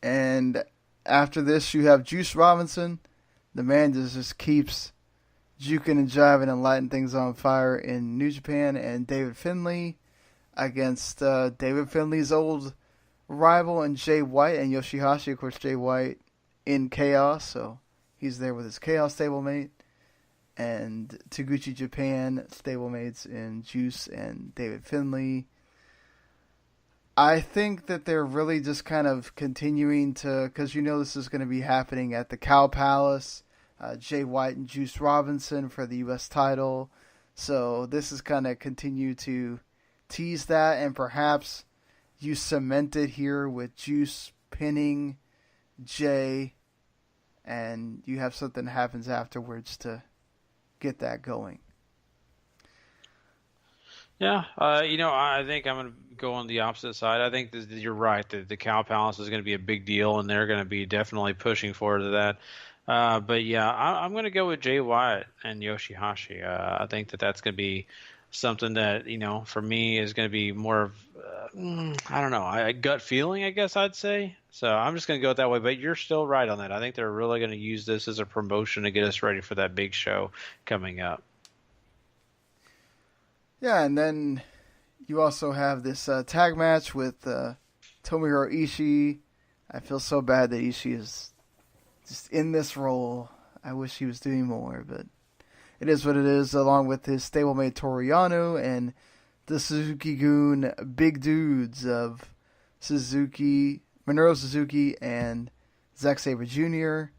And after this, you have Juice Robinson. The man just keeps juking and jiving and lighting things on fire in New Japan, and David Finlay against David Finlay's old rival and Jay White and Yoshihashi. Of course, Jay White in Chaos, so he's there with his Chaos stablemate, and Taguchi Japan stablemates in Juice and David Finlay. I think that they're really just kind of continuing to, because this is going to be happening at the Cow Palace, Jay White and Juice Robinson for the U.S. title. So this is kind of continue to tease that, and perhaps you cement it here with Juice pinning Jay, and you have something that happens afterwards to get that going. Yeah, I think I'm going to go on the opposite side. I think you're right. The Cow Palace is going to be a big deal, and they're going to be definitely pushing forward to that. But yeah, I'm going to go with Jay White and Yoshihashi. I think that's going to be something that, for me is going to be more of, I don't know, a gut feeling, I guess I'd say. So I'm just going to go that way. But you're still right on that. I think they're really going to use this as a promotion to get us ready for that big show coming up. Yeah, and then you also have this tag match with Tomohiro Ishii. I feel so bad that Ishii is just in this role. I wish he was doing more, but it is what it is, along with his stablemate Toru Yano and the Suzuki-gun big dudes of Minoru Suzuki and Zack Sabre Jr.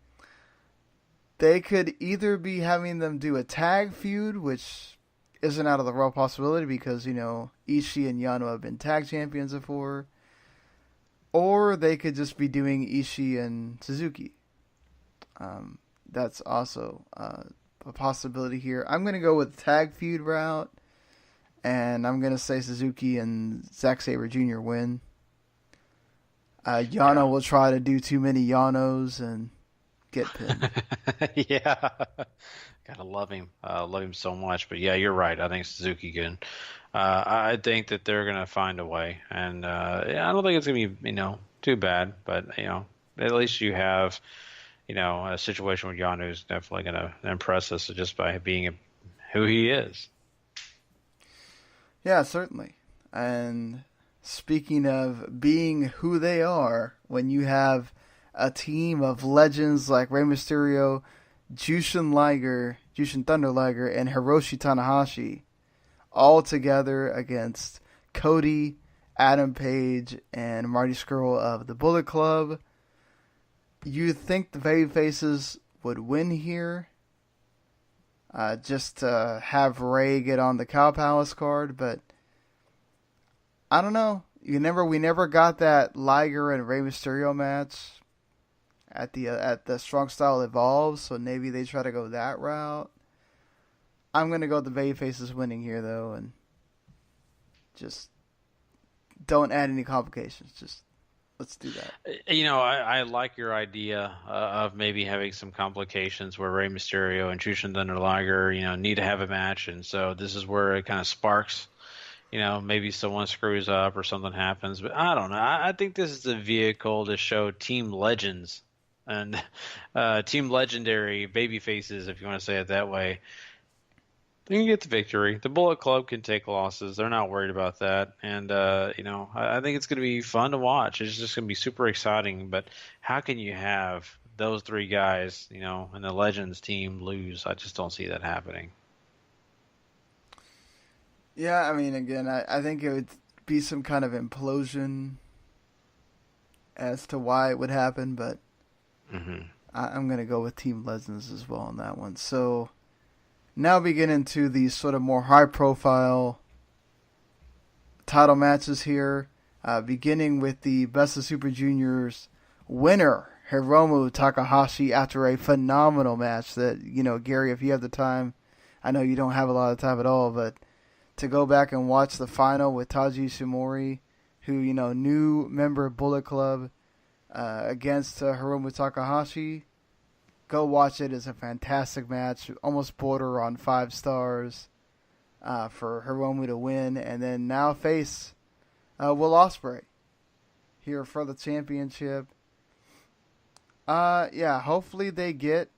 They could either be having them do a tag feud, which isn't out of the realm possibility because, Ishii and Yano have been tag champions before, or they could just be doing Ishii and Suzuki. That's also a possibility here. I'm going to go with the tag feud route, and I'm going to say Suzuki and Zack Sabre Jr. win. Yano will try to do too many Yanos and get pinned. Yeah. Gotta love him. Love him so much. But yeah, you're right. I think Suzuki can. I think that they're going to find a way. And I don't think it's going to be, too bad. But, at least you have, a situation where Yano is definitely going to impress us just by being who he is. Yeah, certainly. And speaking of being who they are, when you have a team of legends like Rey Mysterio, Jushin Thunder Liger, and Hiroshi Tanahashi all together against Cody, Adam Page, and Marty Scurll of the Bullet Club. You think the babyfaces would win here? Just to have Ray get on the Cow Palace card, but I don't know. We never got that Liger and Rey Mysterio match at the Strong Style Evolve, so maybe they try to go that route. I'm gonna go with the babyfaces winning here though, and just don't add any complications. Just let's do that. I like your idea of maybe having some complications where Rey Mysterio and Jushin Thunder Liger, need to have a match, and so this is where it kind of sparks. Maybe someone screws up or something happens, but I don't know. I think this is a vehicle to show Team Legends and Team Legendary baby faces, if you want to say it that way. They can get the victory. The Bullet Club can take losses. They're not worried about that. And, I think it's going to be fun to watch. It's just going to be super exciting. But how can you have those three guys, and the Legends team lose? I just don't see that happening. Yeah, I mean, again, I think it would be some kind of implosion as to why it would happen, but I'm going to go with Team Legends as well on that one. So now we get into the sort of more high-profile title matches here, beginning with the Best of Super Juniors winner, Hiromu Takahashi, after a phenomenal match that, Gary, if you have the time, I know you don't have a lot of time at all, but to go back and watch the final with Taiji Ishimori, who, new member of Bullet Club, against Hiromu Takahashi, go watch it. It's a fantastic match, almost border on 5 stars for Hiromu to win, and then now face Will Ospreay here for the championship. Hopefully they get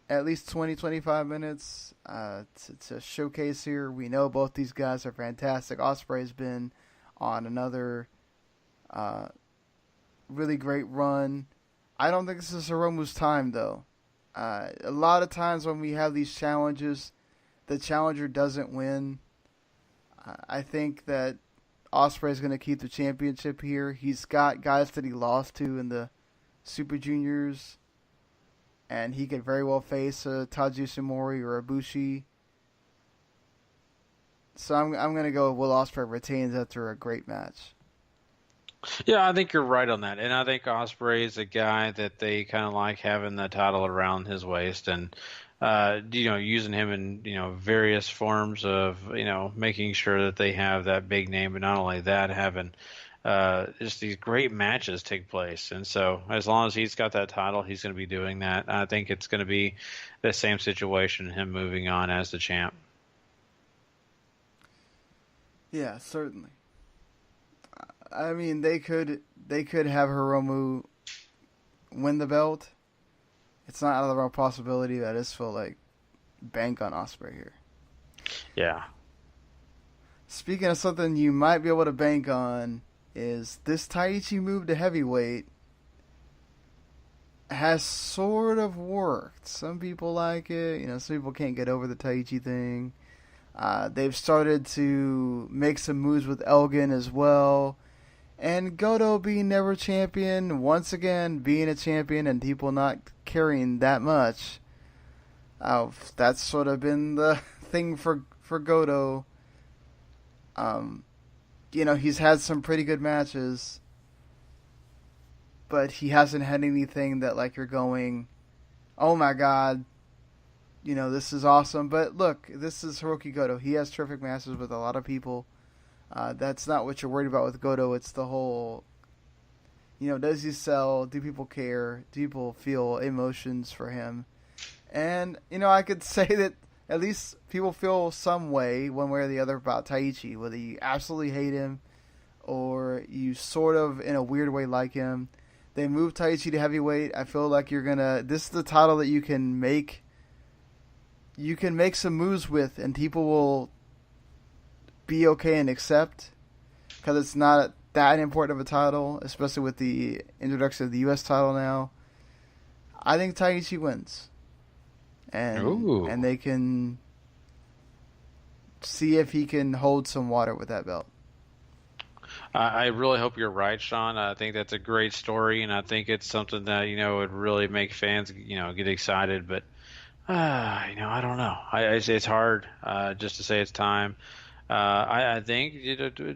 at least 20-25 minutes to showcase here. We know both these guys are fantastic. Ospreay's been on another really great run. I don't think this is Hiromu's time, though. A lot of times when we have these challenges, the challenger doesn't win. I think that Ospreay's going to keep the championship here. He's got guys that he lost to in the Super Juniors, and he could very well face Taiji Ishimori or Ibushi. So I'm going to go with Will Ospreay retains after a great match. Yeah, I think you're right on that. And I think Ospreay is a guy that they kind of like having the title around his waist and, using him in, various forms of, making sure that they have that big name. But not only that, having just these great matches take place. And so as long as he's got that title, he's going to be doing that. I think it's going to be the same situation, him moving on as the champ. Yeah, certainly. I mean, they could have Hiromu win the belt. It's not out of the realm of possibility. I just feel like bank on Ospreay here. Yeah. Speaking of something you might be able to bank on, is this Taichi move to heavyweight has sort of worked. Some people like it. Some people can't get over the Taichi thing. They've started to make some moves with Elgin as well. And Goto being never champion, once again being a champion and people not caring that much. That's sort of been the thing for Goto. He's had some pretty good matches, but he hasn't had anything that you're going, oh my god, this is awesome. But look, this is Hiroki Goto. He has terrific matches with a lot of people. That's not what you're worried about with Goto. It's the whole, does he sell? Do people care? Do people feel emotions for him? And, I could say that at least people feel some way, one way or the other, about Taichi, whether you absolutely hate him or you sort of, in a weird way, like him. They moved Taichi to heavyweight. I feel like this is the title that you can make some moves with, and people will be okay and accept, because it's not that important of a title, especially with the introduction of the U.S. title now. I think Taichi wins. And they can see if he can hold some water with that belt. I really hope you're right, Sean. I think that's a great story, and I think it's something that, would really make fans, get excited. But, I don't know. It's hard just to say it's time. I think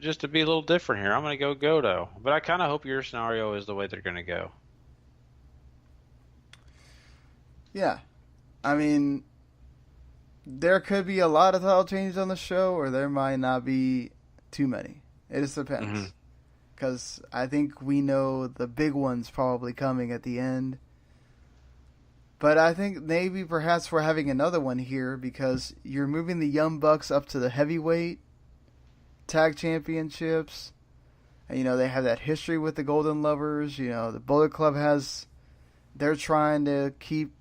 just to be a little different here, I'm going to go Goto. But I kind of hope your scenario is the way they're going to go. Yeah. I mean, there could be a lot of title changes on the show, or there might not be too many. It just depends. Because I think we know the big one's probably coming at the end. But I think maybe perhaps we're having another one here, because you're moving the Young Bucks up to the heavyweight tag championships. And, they have that history with the Golden Lovers. The Bullet Club they're trying to keep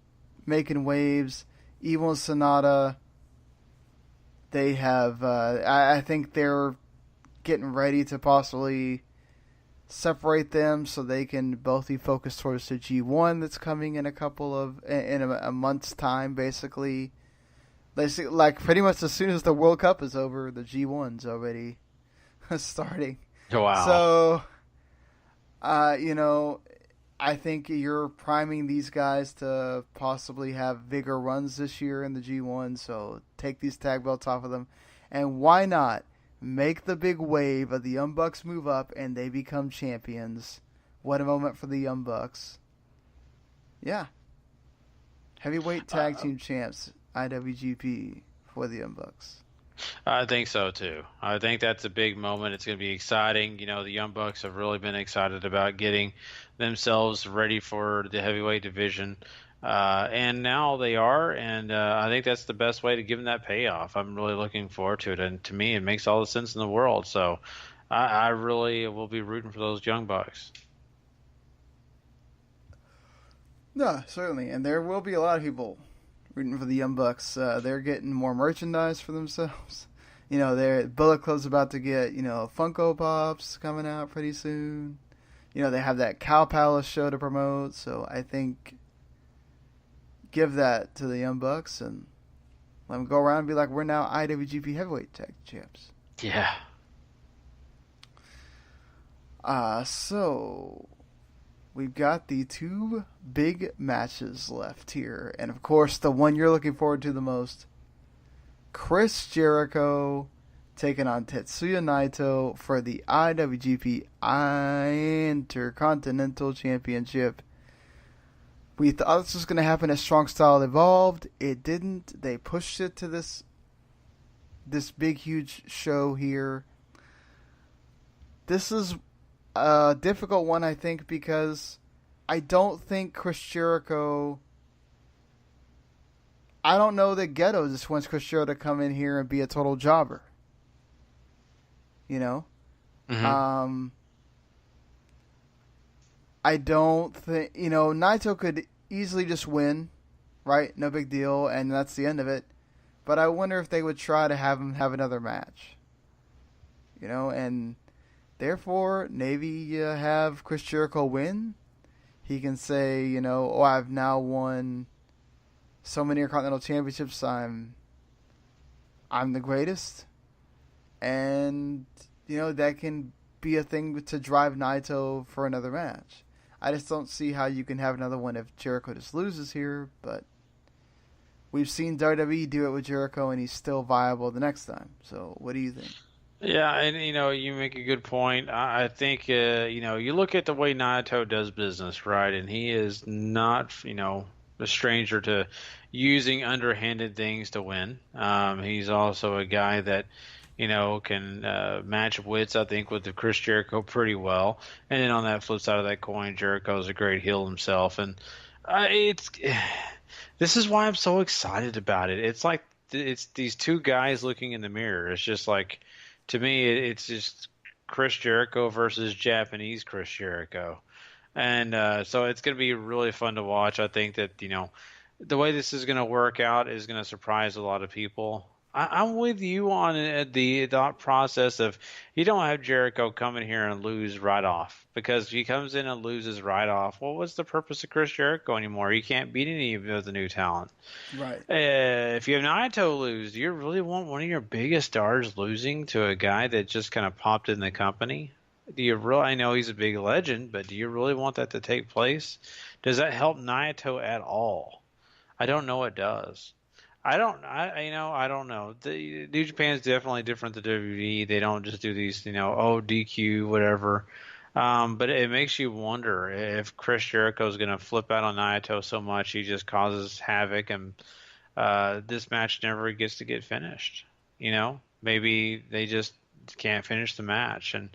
making waves. Evil and Sonata, they have, I think they're getting ready to possibly separate them so they can both be focused towards the G1 that's coming in a month's time, basically. Like pretty much as soon as the World Cup is over, the G1's already starting. Wow. So, I think you're priming these guys to possibly have bigger runs this year in the G1, so take these tag belts off of them. And why not make the big wave of the Young Bucks move up and they become champions? What a moment for the Young Bucks. Yeah. Heavyweight tag team champs, IWGP, for the Young Bucks. I think so too. I think that's a big moment. It's going to be exciting. You know, the Young Bucks have really been excited about getting themselves ready for the heavyweight division. And now they are, and I think that's the best way to give them that payoff. I'm really looking forward to it, and to me, it makes all the sense in the world. So I really will be rooting for those Young Bucks. No, certainly, and there will be a lot of people rooting for the Young Bucks. They're getting more merchandise for themselves. You know, their Bullet Club's about to get, you know, Funko Pops coming out pretty soon. You know, they have that Cow Palace show to promote, so I think give that to the Young Bucks and let them go around and be like, we're now IWGP Heavyweight Tag Champs. Yeah. So we've got the two big matches left here. And, of course, the one you're looking forward to the most, Chris Jericho taking on Tetsuya Naito for the IWGP Intercontinental Championship. We thought this was going to happen as Strong Style Evolved. It didn't. They pushed it to this big, huge show here. This is a difficult one, I think, because I don't think Chris Jericho... I don't know that Ghetto just wants Chris Jericho to come in here and be a total jobber. You know? Mm-hmm. I don't think... You know, Naito could easily just win, right? No big deal, and that's the end of it. But I wonder if they would try to have him have another match. You know, and therefore, maybe you have Chris Jericho win. He can say, you know, oh, I've now won so many Intercontinental Championships, I'm the greatest. And, you know, that can be a thing to drive Naito for another match. I just don't see how you can have another one if Jericho just loses here, but we've seen WWE do it with Jericho, and he's still viable the next time. So, what do you think? Yeah, and you know, you make a good point. I think you know, you look at the way Naito does business, right? And he is not, you know, a stranger to using underhanded things to win. He's also a guy that, you know, can match wits, I think, with the Chris Jericho pretty well. And then on that flip side of that coin, Jericho's a great heel himself. And this is why I'm so excited about it. It's like it's these two guys looking in the mirror. It's just like, to me, it's just Chris Jericho versus Japanese Chris Jericho. And so it's going to be really fun to watch. I think that, you know, the way this is going to work out is going to surprise a lot of people. I'm with you on the thought process of you don't have Jericho come in here and lose right off, because if he comes in and loses right off, well, what's the purpose of Chris Jericho anymore? He can't beat any of the new talent. Right. If you have Naito lose, do you really want one of your biggest stars losing to a guy that just kind of popped in the company? Do you really? I know he's a big legend, but do you really want that to take place? Does that help Naito at all? I don't know it does. I don't know. The New Japan is definitely different than WWE. They don't just do these, you know, DQ, whatever. But it makes you wonder if Chris Jericho is going to flip out on Naito so much he just causes havoc, and this match never gets to get finished. You know, maybe they just can't finish the match, and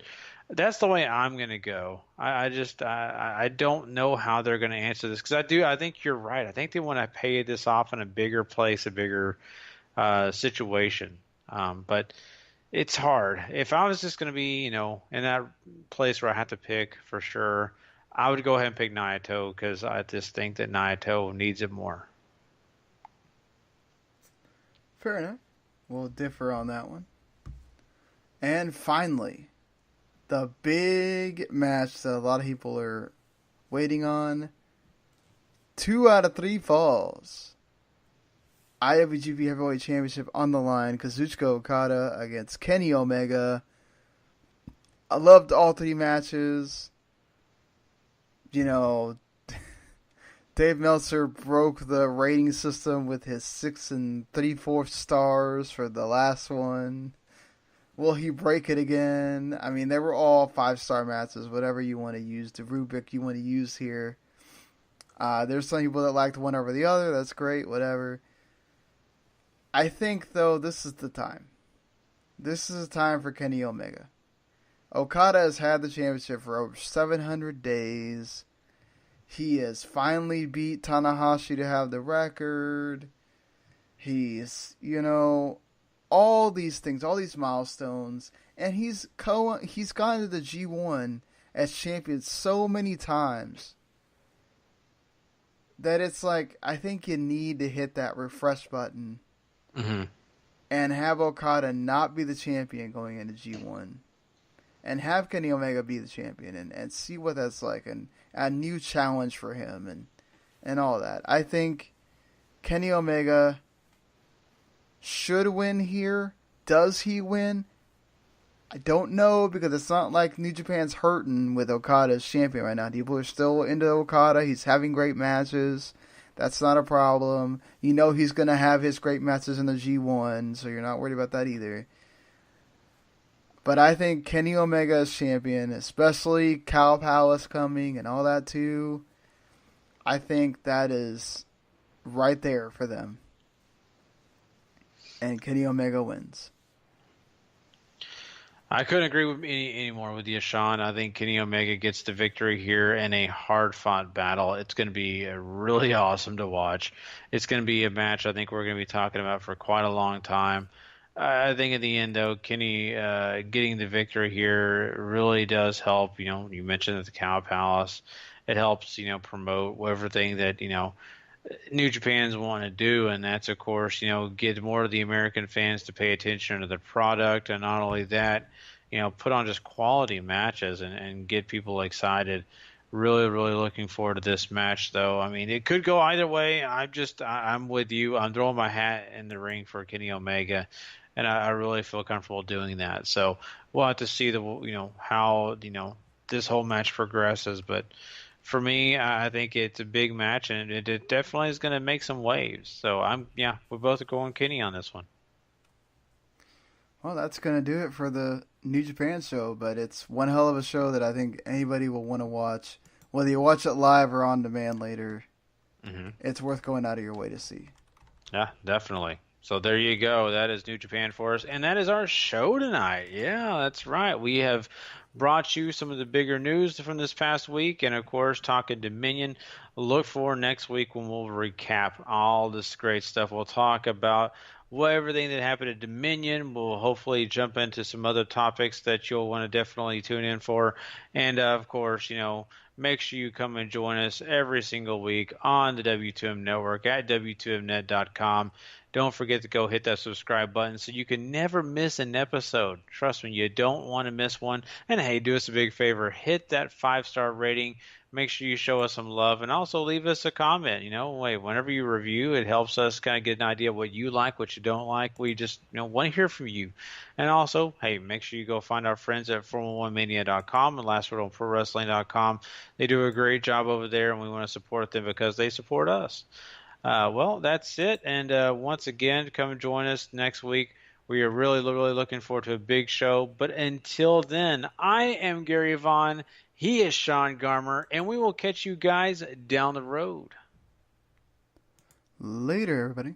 that's the way I'm going to go. I don't know how they're going to answer this, because I think you're right. I think they want to pay this off in a bigger place, a bigger situation. But it's hard. If I was just going to be, you know, in that place where I have to pick for sure, I would go ahead and pick Naito, because I just think that Naito needs it more. Fair enough. We'll differ on that one. And finally, the big match that a lot of people are waiting on. 2 out of 3 falls. IWGP Heavyweight Championship on the line. Kazuchika Okada against Kenny Omega. I loved all 3 matches. You know, Dave Meltzer broke the rating system with his 6 3/4 stars for the last one. Will he break it again? I mean, they were all 5-star matches, whatever you want to use, the rubric you want to use here. There's some people that liked one over the other. That's great, whatever. I think, though, this is the time. This is the time for Kenny Omega. Okada has had the championship for over 700 days. He has finally beat Tanahashi to have the record. He's, all these things, all these milestones. And he's gone to the G1 as champion so many times that it's like, I think you need to hit that refresh button and have Okada not be the champion going into G1 and have Kenny Omega be the champion and see what that's like and a new challenge for him and all that. I think Kenny Omega should win here. Does he win? I don't know, because it's not like New Japan's hurting with Okada as champion right now. People are still into Okada. He's having great matches. That's not a problem. He's going to have his great matches in the G1, so you're not worried about that either. But I think Kenny Omega as champion, especially Cow Palace coming and all that too, I think that is right there for them. And Kenny Omega wins. I couldn't agree with any more with you, Sean. I think Kenny Omega gets the victory here in a hard-fought battle. It's going to be really awesome to watch. It's going to be a match I think we're going to be talking about for quite a long time. I think in the end, though, Kenny getting the victory here really does help. You mentioned at the Cow Palace. It helps, promote everything that, New Japan's want to do, and that's, of course, get more of the American fans to pay attention to the product, and not only that, put on just quality matches and get people excited. Really, really looking forward to this match, though. I mean, it could go either way. I'm with you. I'm throwing my hat in the ring for Kenny Omega, and I really feel comfortable doing that. So we'll have to see how this whole match progresses, but for me, I think it's a big match, and it definitely is going to make some waves. So we're both going Kenny on this one. Well, that's going to do it for the New Japan show, but it's one hell of a show that I think anybody will want to watch. Whether you watch it live or on demand later, it's worth going out of your way to see. Yeah, definitely. So there you go. That is New Japan for us, and that is our show tonight. Yeah, that's right. We have brought you some of the bigger news from this past week, and of course, talking Dominion. Look for next week when we'll recap all this great stuff. We'll talk about everything that happened at Dominion. We'll hopefully jump into some other topics that you'll want to definitely tune in for, and of course, make sure you come and join us every single week on the W2M Network at W2Mnet.com. Don't forget to go hit that subscribe button so you can never miss an episode. Trust me, you don't want to miss one. And hey, do us a big favor. Hit that 5-star rating. Make sure you show us some love. And also leave us a comment. Whenever you review, it helps us kind of get an idea of what you like, what you don't like. We just want to hear from you. And also, hey, make sure you go find our friends at Formula1Mania.com and LastWordOnProWrestling.com. They do a great job over there, and we want to support them because they support us. Well, that's it. And once again, come and join us next week. We are really, really looking forward to a big show. But until then, I am Gary Vaughan. He is Sean Garmer. And we will catch you guys down the road. Later, everybody.